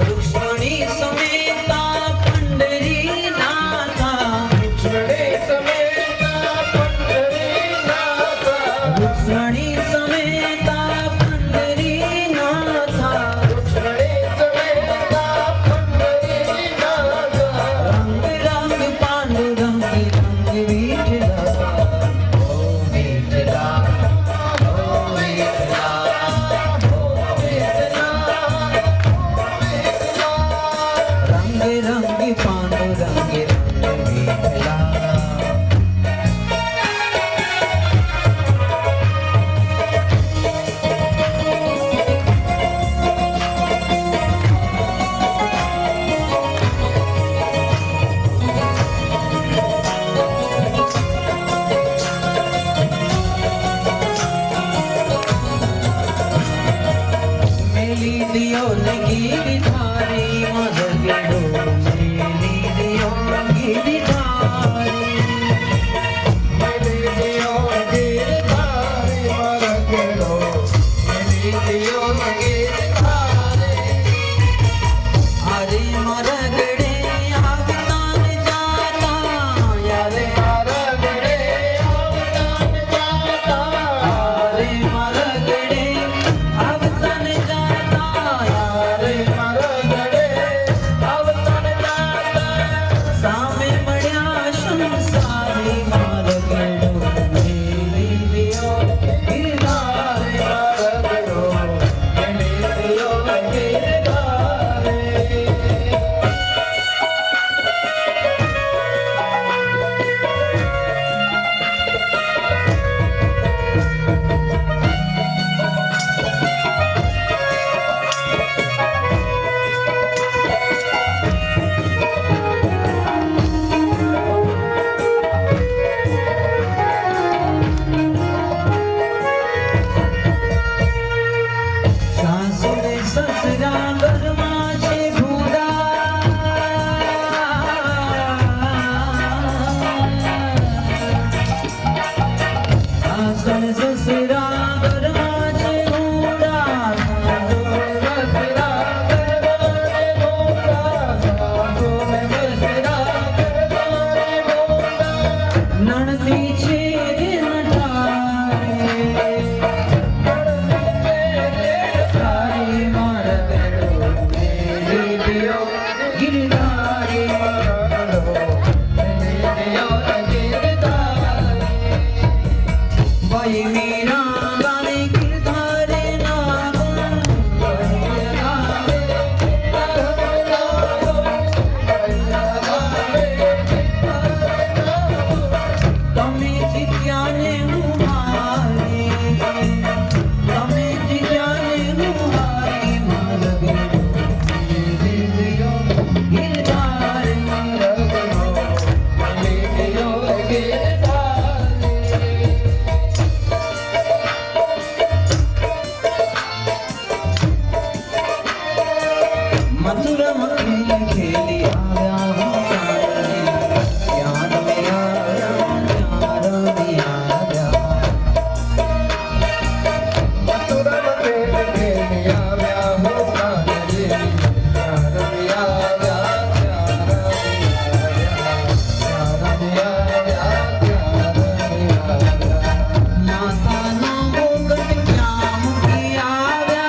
रुक्मिणी समेता पंढरीनाथा, रुक्मिणी समेता पंढरीनाथा, रुक्मिणी समेता पंढरीनाथा. रुक्मिणी समेता पंढरीनाथा. रंग रंग पांडुरंग रंग विठला. ओ विठला, ओ विठला, ओ विठला. रंग रंग पांडुरंग रंग विठला. मेली दियो ने गिरधारी मदगड़ो, मेली दियो गिरधारी. मेली दियो गिरधारी मरगड़ो, मेली दियो गिरधारी. अरे मरगड़े आवतान जाता, यारे मरगड़े आवतान जाता. अरे मरगड़े आवतान जाता, यारे मरगड़े आवतान जाता. सामे मळ्या संसारी मरगड़ो, मेली दियो गिरधारी. मरगड़ो, मेली दियो गिरधारी. सासु ने ससरा घરમાં છે ભૂરા. સાસુ ને સસરા ઘરમાં છે ભૂરા. સસરા ઘરવાળે મોટા, સાસુ ને સસરા ઘરવાળે મોટા. નણંદી છે રે નઠારે, તારી મરગડો મથુરમ ખેલ ખેલી આવ્યા હો યાદ મેં આવ્યા યાદ મેં આવ્યા મથુરા ખેલ ખેલી આવ્યા હો કાનજી યાદ મેં આવ્યા યાદ મેં આવ્યા માતાનો મુગટ ક્યાં મૂકી આવ્યા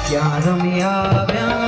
ક્યાં રમી આવ્યા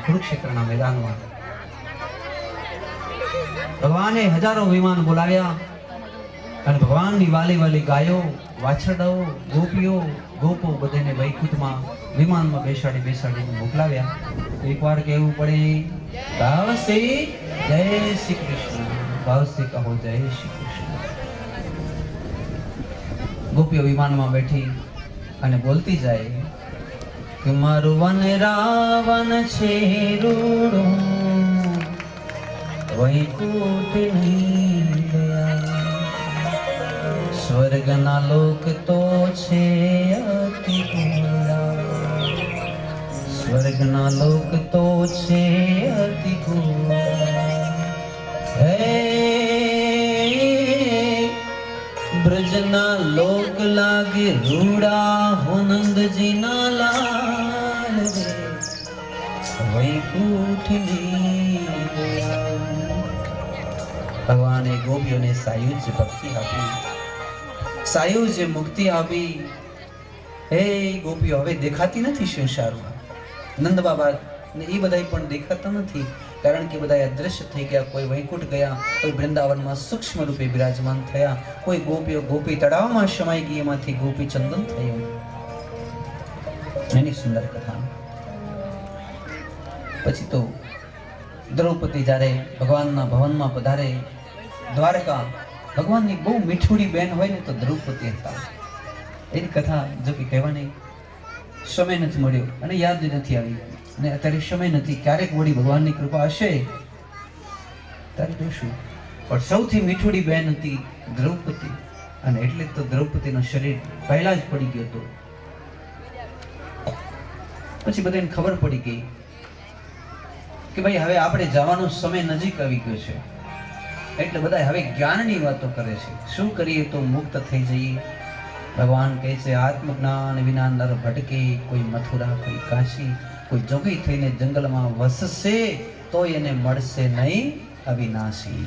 કુરુક્ષેત્રના મેદાનમાં ભગવાને હજારો વિમાન બોલાવ્યા અને ભગવાનની વાલી વાલી ગાયો વાછરડાઓ ગોપીઓ ગોપો બધાને વૈકુંઠમાં વિમાનમાં બેસાડીને મોકલાવ્યા. એકવાર કહેવું પડે ગાવસે જય શ્રી કૃષ્ણ. भाव से कहो जय श्री कृष्ण। गोपीओ विमान में बैठी अने बोलती जाए कि मारू वन रावण छे रूडो वैकुंठ नहीं गया, स्वर्ग ना लोक तो छे अति गूढ़ा, स्वर्ग ना लोक तो छे अति गूढ़ा। हे ब्रजना लोक लागे रूड़ा हो नंद जी ना लाल रे वैकुंठ नहीं गया। भगवान गोपियों ने सायुज्य भक्ति आपी, सायुज्य मुक्ति आपी। हे गोपियों हवे देखाती नहीं संसाરમાં, नंद बाबा ने ई बधाई पण देखाता नहीं, कारण के बधाई अदृश्य થઈ ગયા। કોઈ વૈકુંઠ ગયા, કોઈ વૃંદાવનમાં સૂક્ષ્મ રૂપે બિરાજમાન થયા, કોઈ ગોપીઓ ગોપી તળાવમાં સમાઈ ગઈ, એમાંથી ગોપી ચંદન થયું। એની સુંદર કથા। પછી તો દ્રૌપદી જ્યારે ભગવાનના ભવનમાં પધારે દ્વારકા, ભગવાનની બહુ મીઠુડી બેન હોય ને તો દ્રૌપદી હતા। એની કથા જો કે કહેવાની સમય નથી મળ્યો અને યાદ નથી આવી, અને અત્યારે સમય નથી, ક્યારેક વળી ભગવાનની કૃપા હશે ત્યારે જોશું। પણ સૌથી મીઠુડી બેન હતી દ્રૌપદી, અને એટલે તો દ્રૌપદીનું શરીર પહેલા જ પડી ગયું હતું। પછી બધાને ખબર પડી ગઈ કે ભાઈ હવે આપણે જવાનો સમય નજીક આવી ગયો છે, એટલે બધા હવે જ્ઞાનની વાતો કરે છે, શું કરીએ તો મુક્ત થઈ જઈએ। ભગવાન કહે છે આત્મજ્ઞાન વિના નર ભટકે, કોઈ મથુરા કોઈ કાશી, કોઈ જોગી થઈને જંગલમાં વસશે તો એને મળશે નહીં અવિનાશી।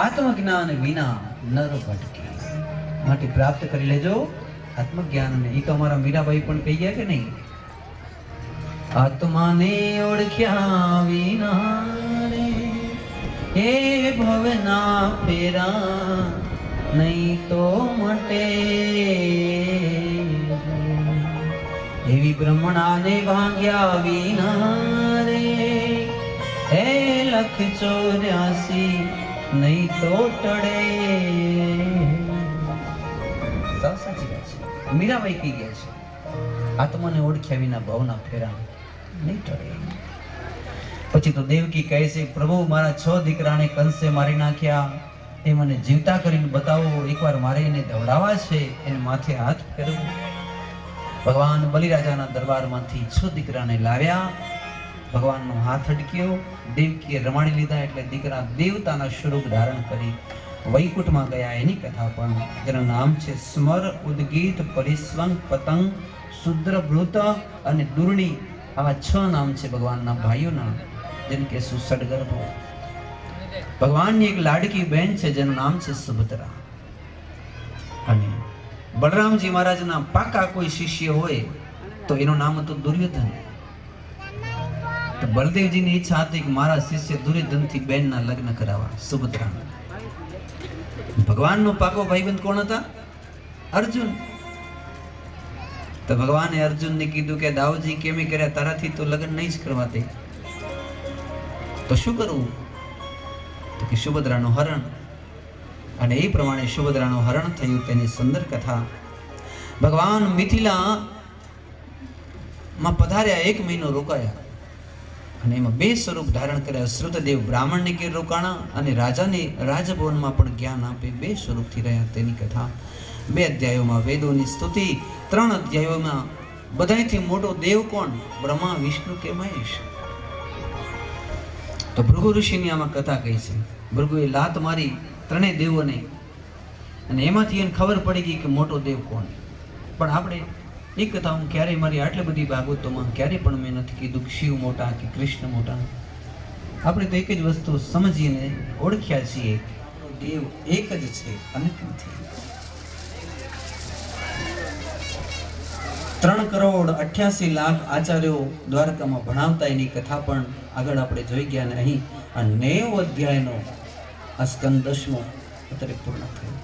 આત્મજ્ઞાન વિના નર ભટકે, માટે પ્રાપ્ત કરી લેજો આત્મજ્ઞાનને। એ તો અમારા મીરાબાઈ પણ કહી ગયા કે નહીં, આત્માને ઓળખ્યા વિના રે એ ભવના ફેરા नहीं तो मटे, एवी ब्रह्मणा ने भाग्या विना रे हे 184 नहीं तो टड़े। साची बात छे, मीराबाई कही गया छे आत्माने ओळख्या विना भवना फेरा नहीं टड़े। પછી તો દેવકી કહે છે પ્રભુ મારા 6 દીકરાને કંસે મારી નાખ્યા, એ મને જીવતા કરીને બતાવો, એકવાર મારે એને દવડાવવા છે, એને માથે હાથ ફેરવો। ભગવાન બલિરાજાના દરબારમાંથી 6 દીકરાને લાવ્યા, ભગવાનનો હાથ અડક્યો, દેવકીએ રમાડી લીધા, એટલે દીકરા દેવતાના સ્વરૂપ ધારણ કરી વૈકુંઠમાં ગયા। એની કથા પણ, જેનું નામ છે સ્મર, ઉદ્ગીત, પરિસ્વંગ, પતંગ, શુદ્રભૃત અને દુર્ણી। આવા 6 નામ છે ભગવાનના ભાઈઓના, જેમ કે સુસડગર્ભ। ભગવાનની એક લાડકી બહેન છે જેનું નામ છે સુભદ્રા, અને બલરામજી મહારાજના પાકા કોઈ શિષ્ય હોય તો એનું નામ હતું દુર્યોધન। તો બલદેવજીની ઈચ્છા હતી કે મારા શિષ્ય દુર્યોધનથી બહેનના લગ્ન કરાવવા, સુભદ્રા। ભગવાનનો પાકો ભાઈબંધ કોણ હતા? અર્જુન। તો ભગવાને અર્જુનને કીધું કે દાઉજી કેમે કર્યા, તારાથી તો લગ્ન નહીં જ કરવા દે, તો શું કરવું? કે સુભદ્રાનું હરણ, અને એ પ્રમાણે સુભદ્રાનું હરણ થયું। તેની સુંદર કથા। ભગવાન મિથિલામાં પધાર્યા, 1 મહિનો રોકાયા, અને એમાં 2 સ્વરૂપ ધારણ કર્યા। શ્રુતદેવ બ્રાહ્મણને કે રોકાણા, અને રાજાને રાજભવનમાં પણ જ્ઞાન આપે, 2 સ્વરૂપથી રહ્યા। તેની કથા 2 અધ્યાયોમાં વેદોની સ્તુતિ, 3 અધ્યાયોમાં બધાયથી મોટો દેવ કોણ? બ્રહ્મા, વિષ્ણુ કે મહેશ? તો ભૃગુ ઋષિની આમાં કથા કહી છે। ભૃગુએ લાત મારી 3 દેવોને, અને એમાંથી એને ખબર પડી ગઈ કે મોટો દેવ કોણ। પણ આપણે એ કથા હું ક્યારેય મારી આટલી બધી ભાગવતોમાં ક્યારેય પણ મેં નથી કીધું કે શિવ મોટા કે કૃષ્ણ મોટા। આપણે તો એક જ વસ્તુ સમજીને ઓળખ્યા છીએ, દેવ એક જ છે, અનેક નથી। 3,88,00,000 આચાર્યો દ્વારકામાં ભણાવતા, એની કથા પણ આગળ આપણે જોઈ ગયા। અને અહીં આ 90 અધ્યાયનો આ સ્કંદ 10મો અત્યારે પૂર્ણ થયો।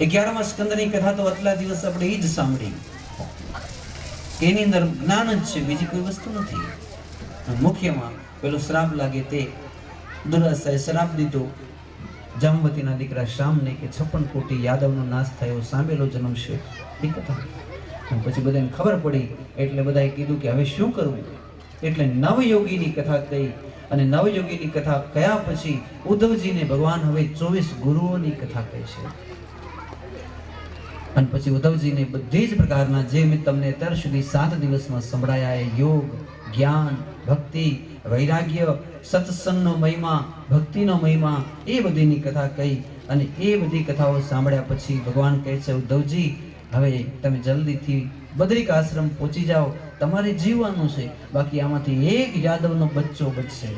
11મા સ્કંદની કથા તો આટલા દિવસ આપણે એ જ સાંભળી, એની અંદર જ્ઞાન જ છે, બીજી કોઈ વસ્તુ નથી। મુખ્યમાં પેલો શ્રાપ લાગે તે, દુર્વાસાએ શ્રાપ દીધો જામવતીના દીકરા શ્યામને કે 56 કોટી યાદવનો નાશ થયો, સાંભેલો જન્મશે. એ કથા અને પછી બધાને ખબર પડી એટલે બધાએ કીધું કે હવે શું કરવું. એટલે નવયોગીની કથા કહી અને નવયોગીની કથા કયા પછી ઉદ્ધવજીને ભગવાન હવે 24 ગુરુઓની કથા કહે છે. અને પછી ઉદ્ધવજીને બધી જ પ્રકારના જે મેં તમને અત્યાર સુધી 7 દિવસમાં સંભળાયા એ યોગ, જ્ઞાન, ભક્તિ, વૈરાગ્ય, સત્સંગનો મહિમા, ભક્તિનો મહિમા, એ બધીની કથા કહી. અને એ બધી કથાઓ સાંભળ્યા પછી ભગવાન કહે છે ઉદ્ધવજી હવે તમે જલ્દીથી બદ્રિક આશ્રમ પહોંચી જાઓ, તમારે જીવવાનું છે. બાકી આમાંથી એક યાદવનો બચ્ચો બચશે,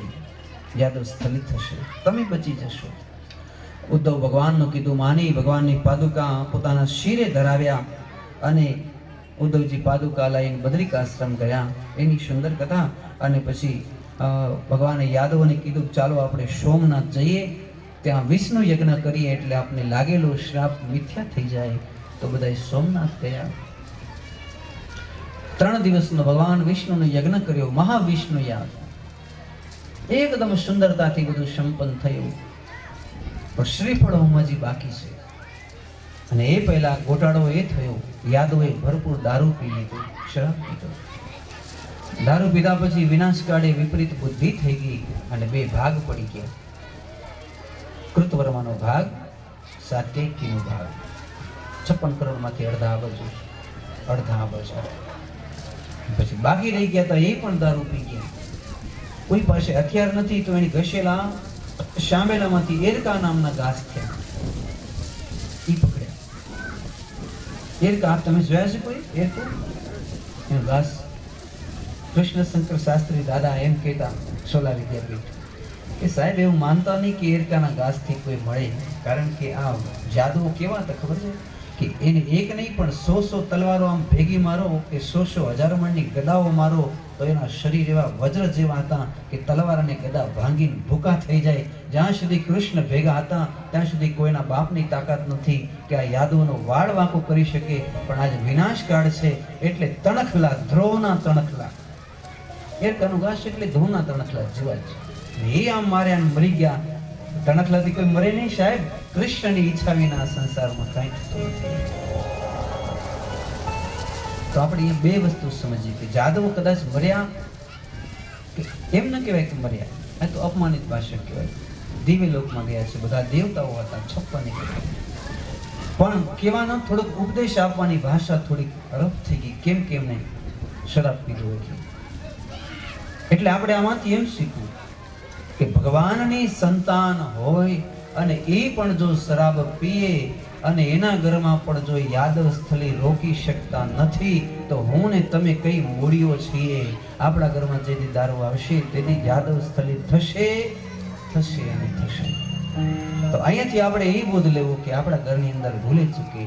યાદવ સ્થલિત થશે, તમે બચી જશો. ઉદ્ધવ ભગવાનનું કીધું માની ભગવાનની પાદુકા પોતાના શિરે ધરાવ્યા અને ઉદ્ધવજી પાદુકા લઈને બદ્રિક આશ્રમ ગયા. એની સુંદર કથા. અને પછી ભગવાને યાદવોને કીધું ચાલો આપણે સોમનાથ જઈએ, ત્યાં વિષ્ણુ યજ્ઞ કરીએ એટલે આપણે લાગેલો શ્રાપ મિથ્યા થઈ જાય. તો બધા સોમનાથ ગયા. 3 દિવસનો ભગવાન વિષ્ણુનો યજ્ઞ કર્યો, મહાવિષ્ણુ યાગ. એકદમ સુંદરતાથી બધું સંપન્ન થયું. પણ શ્રીફળ હોમાજી બાકી છે. અને એ પહેલા ગોટાળો એ થયો, યાદવે ભરપૂર દારૂ પી લીધો, શરાબ પીધો. દારૂ પીધા પછી વિનાશ કાળે વિપરીત બુદ્ધિ થઈ ગઈ અને 2 ભાગ પડી ગયા. કૃતવર્માનો ભાગ, સાત્યકીનો ભાગ. 56 કરોડમાંથી અડધા અબજ. પછી બાકી રહી ગયા હતા એ પણ દારૂ પી ગયા. કોઈ પાસે હથિયાર નથી તો એની ઘસેલા શામેલામાંથી એરકા નામના ઘાસ થયા, ઈ પકડ્યા. એરકા તમે જોયા છે કોઈ એરકો? એનો ઘાસ. કૃષ્ણ શંકર શાસ્ત્રી દાદા એમ કહેતા સોલા વિદ્યાપીઠ કે સાહેબ એવું માનતા નહીં કે એરકાના ઘાસથી કોઈ મળે. કારણ કે આ જાદુઓ કેવા હતા ખબર છે કે એને એક નહીં પણ 100 તલવારો આમ ભેગી મારો કે 100 હજાર મણની ગદાઓ મારો તો એના શરીર એવા વજ્ર જેવા હતા કે તલવાર અને ગદા ભાંગીને ભૂકા થઈ જાય. જ્યાં સુધી કૃષ્ણ ભેગા હતા ત્યાં સુધી કોઈના બાપની તાકાત નથી કે આ યાદવનો વાળ વાંકો કરી શકે. પણ આજે વિનાશકાળ છે એટલે તણખલા, ધ્રોવના તણખલા. એરકાનું ઘાસ એટલે ધ્રોવના તણખલા જેવા જ. એ આમ માર્યા અને મરી ગયા. તણખલાથી કોઈ મરે નહીં સાહેબ. કૃષ્ણની ઈચ્છા વિના સંસારમાં કાંઈ થતું નથી. તો આપણે એ 2 વસ્તુ સમજીએ કે જાદવો કદાચ મર્યા, એમ ન કહેવાય કે મર્યા, આ તો અપમાનિત ભાષા કહેવાય. દિવ્ય લોકમાં ગયા છે, બધા દેવતાઓ હતા, 56 પણ કહેવાનો થોડોક ઉપદેશ આપવાની ભાષા થોડીક રફ થઈ ગઈ. કેમ નહીં? શરાબ પીધો એટલે. એટલે આપણે આમાંથી એમ શીખવું કે ભગવાનની સંતાન હોય અને એ પણ જો શરાબ પીએ અને એના ઘરમાં પણ જો યાદવ સ્થલી રોકી શકતા નથી તો હું ને તમે કઈ મૂડીઓ છીએ. આપણા ઘરમાં જેથી દારૂ આવશે તેથી યાદવ સ્થલી થશે અને થશે. તો અહીંયાથી આપણે એ બોધ લેવું કે આપણા ઘરની અંદર ભૂલે ચૂકે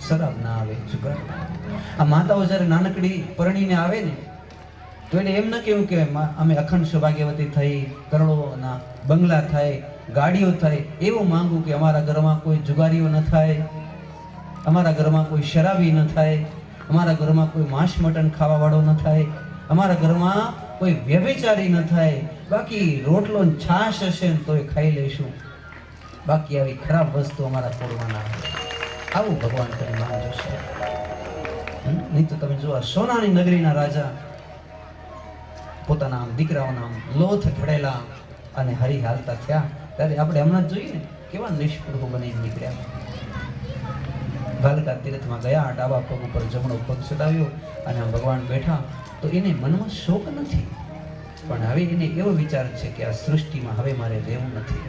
શરાબ ના આવે, જુગાર. આ માતાઓ જ્યારે નાનકડી પરણીને આવે ને તો એને એમ ન કહેવું કે અમે અખંડ સૌભાગ્યવતી થઈ, કરોડોના બંગલા થાય, ગાડીઓ થાય. એવું માંગવું કે અમારા ઘરમાં કોઈ જુગારીઓ ન થાય, અમારા ઘરમાં કોઈ શરાબી ન થાય, અમારા ઘરમાં કોઈ માંસ મટન ખાવાવાળો ન થાય, અમારા ઘરમાં કોઈ વ્યભિચારી ન થાય. બાકી રોટલો ને છાશ હશે ને તોય ખાઈ લઈશું, બાકી આવી ખરાબ વસ્તુ અમારા કોળમાં ના આવે. આવું ભગવાન કરી માંગજો છે. નહીં તો તમે જો આ સોનાની નગરીના રાજા પોતાના દીકરાઓના લોથ ઘડેલા અને હરી હાલતા થયા ત્યારે આપણે હમણાં જોઈએ ને કેવા નિષ્પૃહ બની નીકળ્યા. ભાલકા તીર્થમાં ગયા, ડાબા પગ ઉપર જમણો પગ ચડાવ્યો અને આમ ભગવાન બેઠા. તો એને મનમાં શોક નથી, પણ હવે એને એવો વિચાર છે કે આ સૃષ્ટિમાં હવે મારે રહેવું નથી,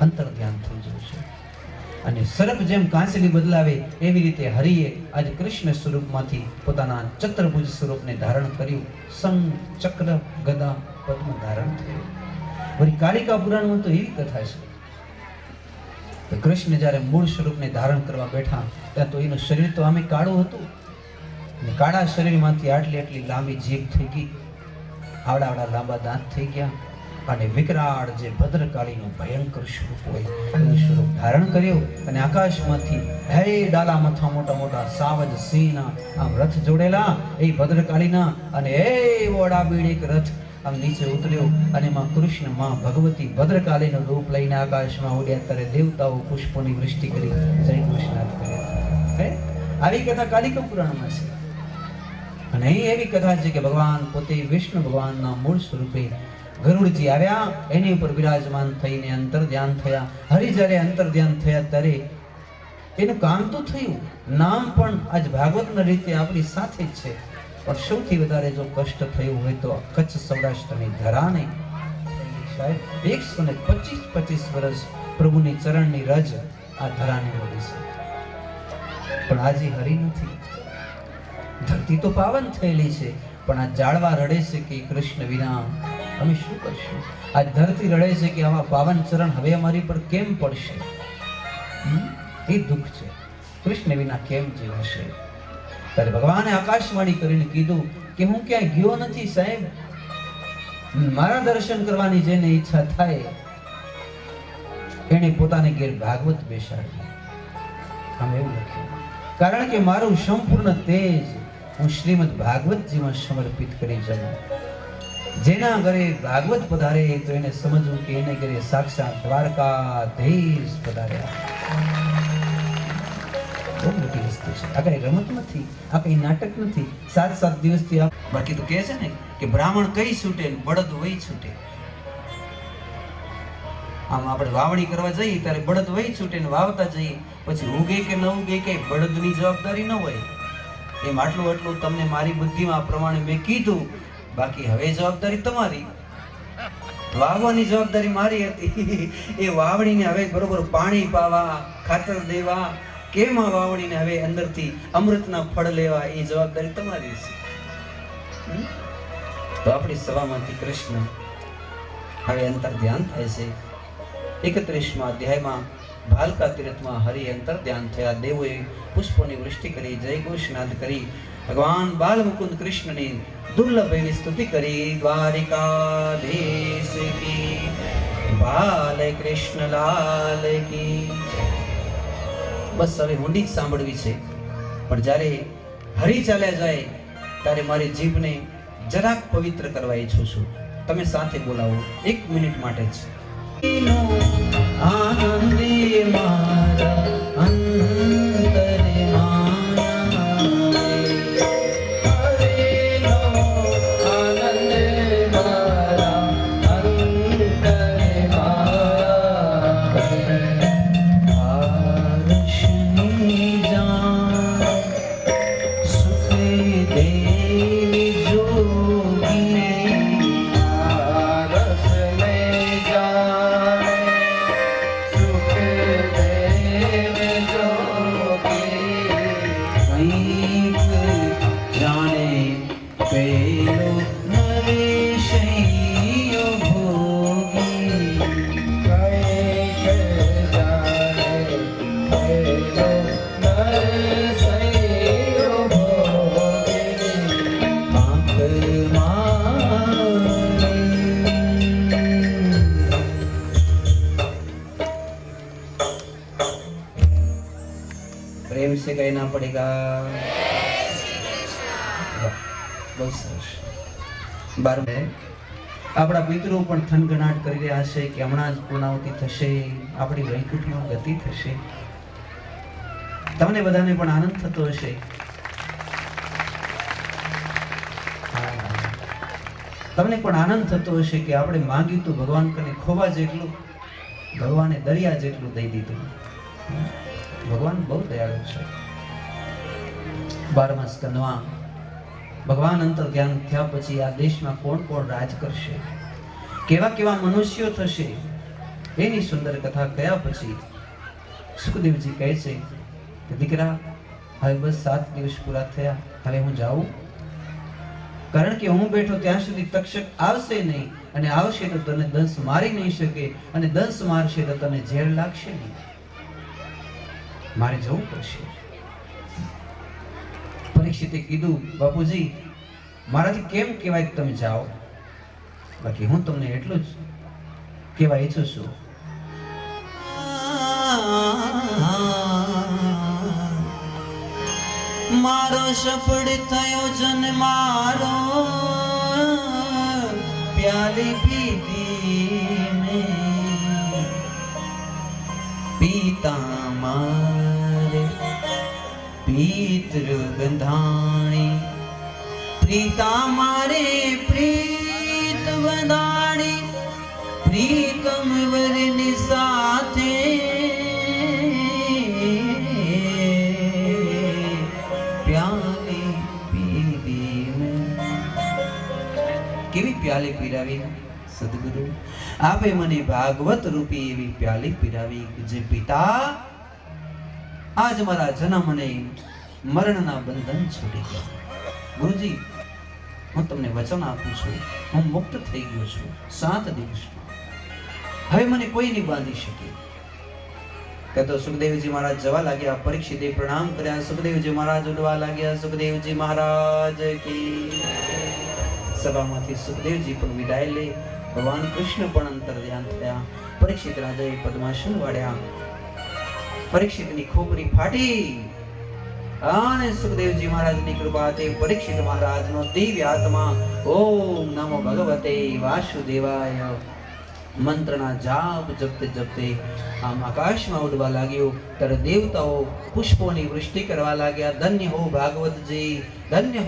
અંતર ધ્યાન થઈ જવું છે. અને સર્પ જેમ કાંસલી બદલાવે એવી રીતે હરિએ આજે કૃષ્ણ સ્વરૂપમાંથી પોતાના ચતુર્ભુજ સ્વરૂપને ધારણ કર્યું. શંખ, ચક્ર, ગદા, પદ્મ ધારણ થયું. વળી કાલિકા પુરાણમાં તો એવી કથા છે કે કૃષ્ણ જ્યારે મૂળ સ્વરૂપને ધારણ કરવા બેઠા ત્યાં તો એનું શરીર તો આમે કાળું હતું. કાળા શરીરમાંથી આટલી લાંબી જીભ થઈ ગઈ, આવડા લાંબા દાંત થઈ ગયા અને વિકરાળ જે ભદ્રકાળીનું ભયંકર સ્વરૂપ હોય એવું સ્વરૂપ ધારણ કર્યું. અને આકાશમાંથી ડાલા મથા મોટા સાવજ સિંહના આમ રથ જોડેલા એ ભદ્રકાળીના અને એ વડાબીડ એક રથ આમ નીચે ઉતર્યો અને માં કૃષ્ણ માં ભગવતી ભદ્રકાલીનું રૂપ લઈને આકાશમાં ઉડ્યા ત્યારે દેવતાઓ પુષ્પોની વૃષ્ટિ કરી જય કૃષ્ણાથ કરે હે આવી કથા કાલિકા પુરાણમાં છે. અને અહીં એવી કથા છે કે ભગવાન પોતે વિષ્ણુ ભગવાનના મૂળ સ્વરૂપે ગરુડજી આવ્યા, એની ઉપર વિરાજમાન થઈને અંતર ધ્યાન થયા. હરિ જ્યારે અંતર ધ્યાન થયા ત્યારે એનું કામ તો થયું, નામ પણ આજ ભાગવતના રીતે આપણી સાથે જ છે. પણ સૌથી વધારે જો કષ્ટ થયું હોય તો કચ્છ સૌરાષ્ટ્રની ધરાને સાહેબ 125 વર્ષ પ્રભુની ચરણની રજ આ ધરાને મળી છે. પણ આજે હરિ નથી. ધરતી તો પાવન થયેલી છે, પણ આ જાળવા રડે છે કે કૃષ્ણ વિના અમે શું કરશું. આ ધરતી રડે છે કે આવા પાવન ચરણ હવે અમારી પર કેમ પડશે. એ દુઃખ છે, કૃષ્ણ વિના કેમ જીવાશે. ત્યારે ભગવાને આકાશવાણી કરીને કીધું કે હું ક્યાંય ગયો નથી સાહેબ, મારા દર્શન કરવાની જેને ઈચ્છા થાય એને પોતાને ઘેર ભાગવત બેસાડી. આમ એવું લખ્યું, કારણ કે મારું સંપૂર્ણ તેજ હું શ્રીમદ ભાગવતજીમાં સમર્પિત કરી જાઉં. જેના ઘરે ભાગવત પધારે તો એને સમજવું કે એને ઘરે સાક્ષાત દ્વારકાધીશ પધાર્યા. બહુ મોટી વસ્તુ છે. આ કઈ રમત નથી, આ કઈ નાટક નથી. 7 દિવસથી બાકી તો કહે છે ને કે બ્રાહ્મણ કઈ છૂટે ને બળદ વહી છૂટે. આમ આપણે વાવણી કરવા જઈએ ત્યારે બળદ વહી છૂટે ને વાવતા જઈએ, પછી ઉગે કે ન ઉગે કે બળદની જવાબદારી ન હોય. એમ આટલું તમને મારી બુદ્ધિમાં પ્રમાણે મેં કીધું, બાકી હવે જવાબદારી તમારી. વાવવાની જવાબદારી મારી હતી. એ વાવણીને હવે બરોબર પાણી પાવા, ખાતર દેવા, કેમ આ વાવણીને હવે અંદરથી અમૃતના ફળ લેવા, એ જવાબદારી તમારી છે. તો આપણી સભામાંથી કૃષ્ણ હવે અંતર ધ્યાન થાય છે. 31મા અધ્યાયમાં ભાલકા તીર્થમાં હરિ અંતર ધ્યાન થયા. દેવોએ પુષ્પોની વૃષ્ટિ કરી, જય ઘોષનાદ કરી, ભગવાન બાલ મુકુંદ કૃષ્ણની દુર્લભ એવી સ્તુતિ કરી. દ્વારિકાધીશ કી બાલ કૃષ્ણ લાલ કી. બસ હવે ઊંડી જ સાંભળવી છે, પણ જ્યારે હરિ ચાલ્યા જાય ત્યારે મારી જીભને જરાક પવિત્ર કરવા ઈચ્છું છું. તમે સાથે બોલાવો 1 મિનિટ માટે જ. આનંદે મારા અંતરે માયા, હરિનો આનંદે મારા અંતરે માયા. આરશની જાન સુખે દેવી જોગી, આરશને જાન સુખે દેવી જોગી. કંઈક જાણે પેલો નરેશૈયો ભોગી, કંઈક જાણે પેલો નરેશૈયો ભોગી. આંખ प्रेम से कहना पड़ेगा. બહુ સરસ. 12 આપણા મિત્રો પણ થનગનાટ કરી રહ્યા હશે કે હમણાં જ પૂર્ણાવતી થશે, આપણી વૈકુંઠમાં ગતિ થશે. તમને બધાને પણ આનંદ થતો હશે. તમને પણ આનંદ થતો હશે કે આપણે માંગ્યું તો ભગવાન કને ખોવા જેટલું, ભગવાને દરિયા જેટલું દઈ દીધું. ભગવાન બહુ દયાળુ છે. 12મા સ્કંદમાં ભગવાન અંતર ધ્યાન થયા પછી આ દેશમાં કોણ કોણ રાજ કરશે, કેવા કેવા મનુષ્યો થશે, એની સુંદર કથા કયા પછી સુખદેવજી કહે છે કે દીકરા હવે બસ 7 દિવસ પૂરા થયા, હવે હું જાઉં. કારણ કે હું બેઠો ત્યાં સુધી તક્ષક આવશે નહીં, અને આવશે તો તને દંશ મારી નહીં શકે, અને દંશ મારશે તો તને ઝેર લાગશે નહીં. મારે જવું પડશે. પરીક્ષિતે કીધું, બાપુજી મારાથી કેમ કહેવાય તમે જાઓ, બાકી હું તમને એટલું જ કહેવા ઈચ્છું છું. મારો સફળ થયો જન મારો प्याली पीती में पीता मारे पितृ बंधाणी प्रीता मारे प्रीत बंधाणी प्रीतम वरनि साथे प्याली पीधी में केवी प्याली पीरावी सद्गुरु आपे मने भागवत रूपी एवी प्याली पीरावी जे पिता आज मारा जन्म ने मरणना बंधन छूटी गया गुरुजी હું તમને વચન આપું છું હું મુક્ત થઈ ગયો છું 7 દિવસમાં હવે મને કોઈ નહીં બાંધી શકે કહેતો સુખદેવજી મહારાજ જવા લાગ્યા પરીક્ષિતે પ્રણામ કર્યા સુખદેવજી મહારાજ ઉડવા લાગ્યા સુખદેવજી મહારાજ કી સભામાંથી સુખદેવજી પણ વિદાય લે ભગવાન કૃષ્ણ પણ અંતર્ધ્યાન થયા પરીક્ષિત રાજાએ પદ્માસન વાળ્યા પરીક્ષિતની ખોપરી ફાટી અને સુખદેવજી મહારાજની કૃપાથી પરીક્ષિત મહારાજનો દિવ્ય આત્મા ઓમ નમો ભગવતે વાસુદેવાય મંત્રના જાપ જપતે જપતે આમ આકાશમાં ઉડવા લાગ્યો ત્યારે દેવતાઓ પુષ્પોની વૃષ્ટિ કરવા લાગ્યા ધન્ય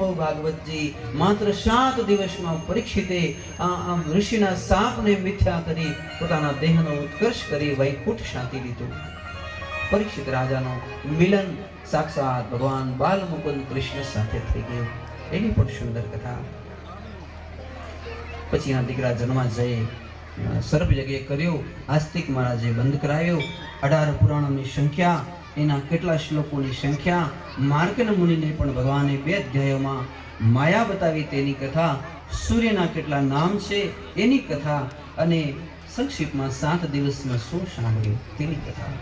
હો ભાગવતજી માત્ર 7 દિવસમાં પરીક્ષિતે આમ ઋષિના શાપને મિથ્યા કરી પોતાના દેહનો ઉત્કર્ષ કરી વૈકુંઠ શાંતિ લીધું પરીક્ષિત રાજાનો મિલન સાક્ષાત ભગવાન બાલ મુકુંદ કૃષ્ણ સાથે થઈ ગયું એની પણ સુંદર કથા પછી આ દીકરા જન્માજય સર્વ જગ્યાએ કર્યો આસ્તિક મહારાજે બંધ કરાવ્યો 18 પુરાણોની સંખ્યા એના કેટલા શ્લોકોની સંખ્યા માર્કંડ મુનિને પણ ભગવાને 2 અધ્યાયોમાં માયા બતાવી તેની કથા સૂર્યના કેટલા નામ છે એની કથા અને સંક્ષિપ્તમાં 7 દિવસમાં શું સાંભળ્યું તેની કથા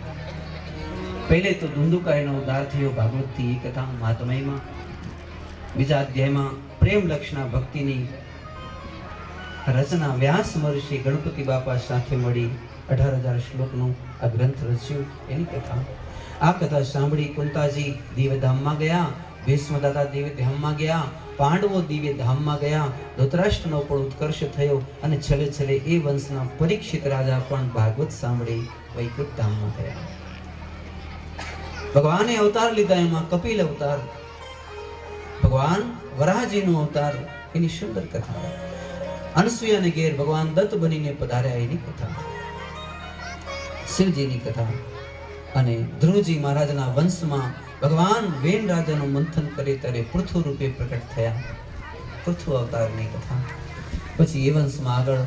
पहले तो धुंधुकायनो उद्धार थयो भागवतथी ए कथा महात्म्यमां बीजा अध्यायमां प्रेम लक्षणा भक्तिनी रचना व्यास महर्षि गणपति बापा साथे मળી 18000 श्लोकनो आ ग्रंथ रच्यो एनी कथा आ कथा सांभળી कुंताजी दिव्यधामમાં ગયા ભીષ્મદાદા દિવ્યધામમાં ગયા પાંડવો દિવ્યધામમાં ગયા ધૃતરાષ્ટ્રનો પણ ઉત્કર્ષ થયો અને છેલ્લે છેલ્લે એ વંશના પરીક્ષિત રાજા પણ ભાગવત સાંભળી વૈકુંઠ ધામમાં ગયા ભગવાને અવતાર લીધા એમાં કપિલ અવતાર ભગવાન વરાહજીનો અવતાર એની સુંદર કથા અનસુયાને ઘેર ભગવાન દત્ત બનીને પધાર્યા એની કથા શિવજીની કથા અને ધ્રુવજી મહારાજના વંશમાં ભગવાન વેન રાજાનું મંથન કરે ત્યારે પૃથુ રૂપે પ્રકટ થયા પૃથુ અવતારની કથા પછી એ વંશમાં આગળ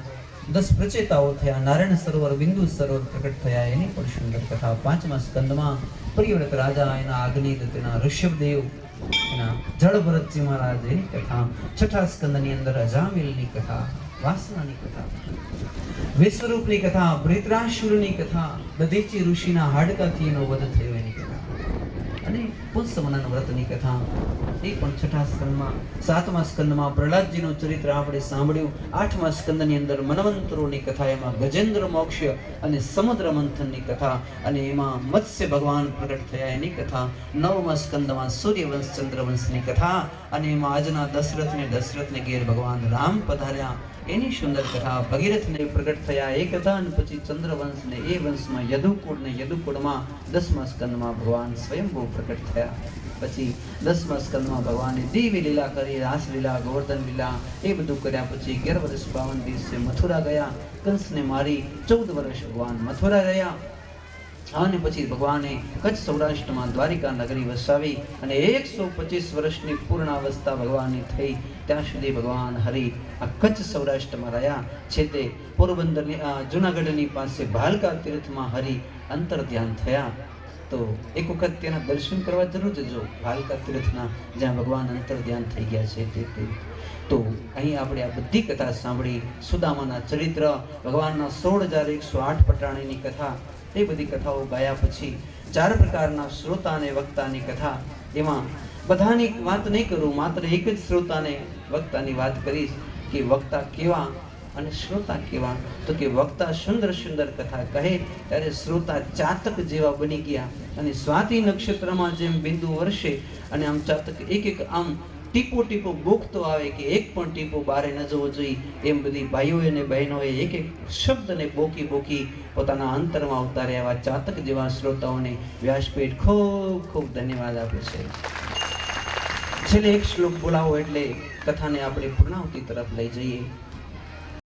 10 પ્રચેતાઓ થયા નારાયણ સરોવર બિંદુ સરોવર પ્રકટ થયા એની પણ સુંદર કથા 5મા સ્કંદમાં પરિવ્રત રાજા એના અગ્નિદત્ત એના ઋષભદેવ એના જળભરતજી મહારાજ એની કથા 6ઠા સ્કંદની અંદર અજામિલની કથા વાસનાની કથા વિશ્વરૂપની કથા ધૃતરાષ્ટ્રની કથા દધીચી ઋષિના હાડકાથી એનો વધ થયો એની કથા અને પુંસવનન વ્રતની કથા એ પણ 6ઠા સ્કંદમાં 7મા સ્કંદમાં પ્રહલાદજીનું ચરિત્ર આપણે સાંભળ્યું 8મા સ્કંદની અંદર મનવંતરોની કથા એમાં ગજેન્દ્ર મોક્ષ અને સમુદ્ર મંથનની કથા અને એમાં મત્સ્ય ભગવાન પ્રગટ થયા એની કથા 9મા સ્કંદમાં સૂર્યવંશ ચંદ્રવંશની કથા અને એમાં આજના દશરથને ઘેર ભગવાન રામ પધાર્યા એની સુંદર કથા ભગીરથને પ્રગટ થયા એ કથા અને પછી ચંદ્રવંશને એ વંશમાં યદુકુળમાં 10મા સ્કંદમાં ભગવાન સ્વયંભૂ પ્રગટ થયા પછી 10મા સ્કંદમાં ભગવાને દિવ્ય લીલા કરી રાસલીલા ગોવર્ધન લીલા એ બધું કર્યા પછી 11 વર્ષ 52 દિવસે મથુરા ગયા કંસને મારી 14 વર્ષ ભગવાન મથુરા રહ્યા અને પછી ભગવાને કચ્છ સૌરાષ્ટ્રમાં દ્વારિકા નગરી વસાવી અને 125 વર્ષની પૂર્ણ અવસ્થા ભગવાનની થઈ ત્યાં સુધી ભગવાન હરિ આ કચ્છ સૌરાષ્ટ્રમાં રહ્યા છે તે પોરબંદરની જૂનાગઢની પાસે ભાલકા તીર્થમાં હરિ અંતર ધ્યાન થયા તો એક વખત તેના દર્શન કરવા જરૂર જજો ભાલકા તીર્થના જ્યાં ભગવાન અંતર ધ્યાન થઈ ગયા છે તે તો અહીં આપણે આ બધી કથા સાંભળી સુદામાના ચરિત્ર ભગવાનના 16108 પટાણીની કથા એ બધી કથાઓ ગાયા પછી 4 પ્રકારના શ્રોતા અને વક્તાની કથા એમાં બધાની વાત નહીં કરું માત્ર એક જ શ્રોતાને વક્તાની વાત કરીશ કે વક્તા કેવા અને શ્રોતા કેવા તો કે વક્તા સુંદર સુંદર કથા કહે ત્યારે શ્રોતા ચાતક જેવા બની ગયા અને સ્વાતિ નક્ષત્રમાં જેમ બિંદુ વર્ષે અને આમ ચાતક એક આમ ટીપો ટીપો બુક તો આવે કે એક પણ ટીપો બારે ન જવો જોઈએ, એમ બધી ભાઈઓએ અને બહેનોએ એક એક શબ્દને બોકી બોકી પોતાના અંતરમાં ઉતાર્યા. એવા ચાતક જેવા શ્રોતાઓને વ્યાસપીઠ ખૂબ ખૂબ ધન્યવાદ આપે છે. છેલ્લે એક શ્લોક બોલાવો એટલે કથાને આપણે પૂર્ણાહુતિ તરફ લઈ જઈએ.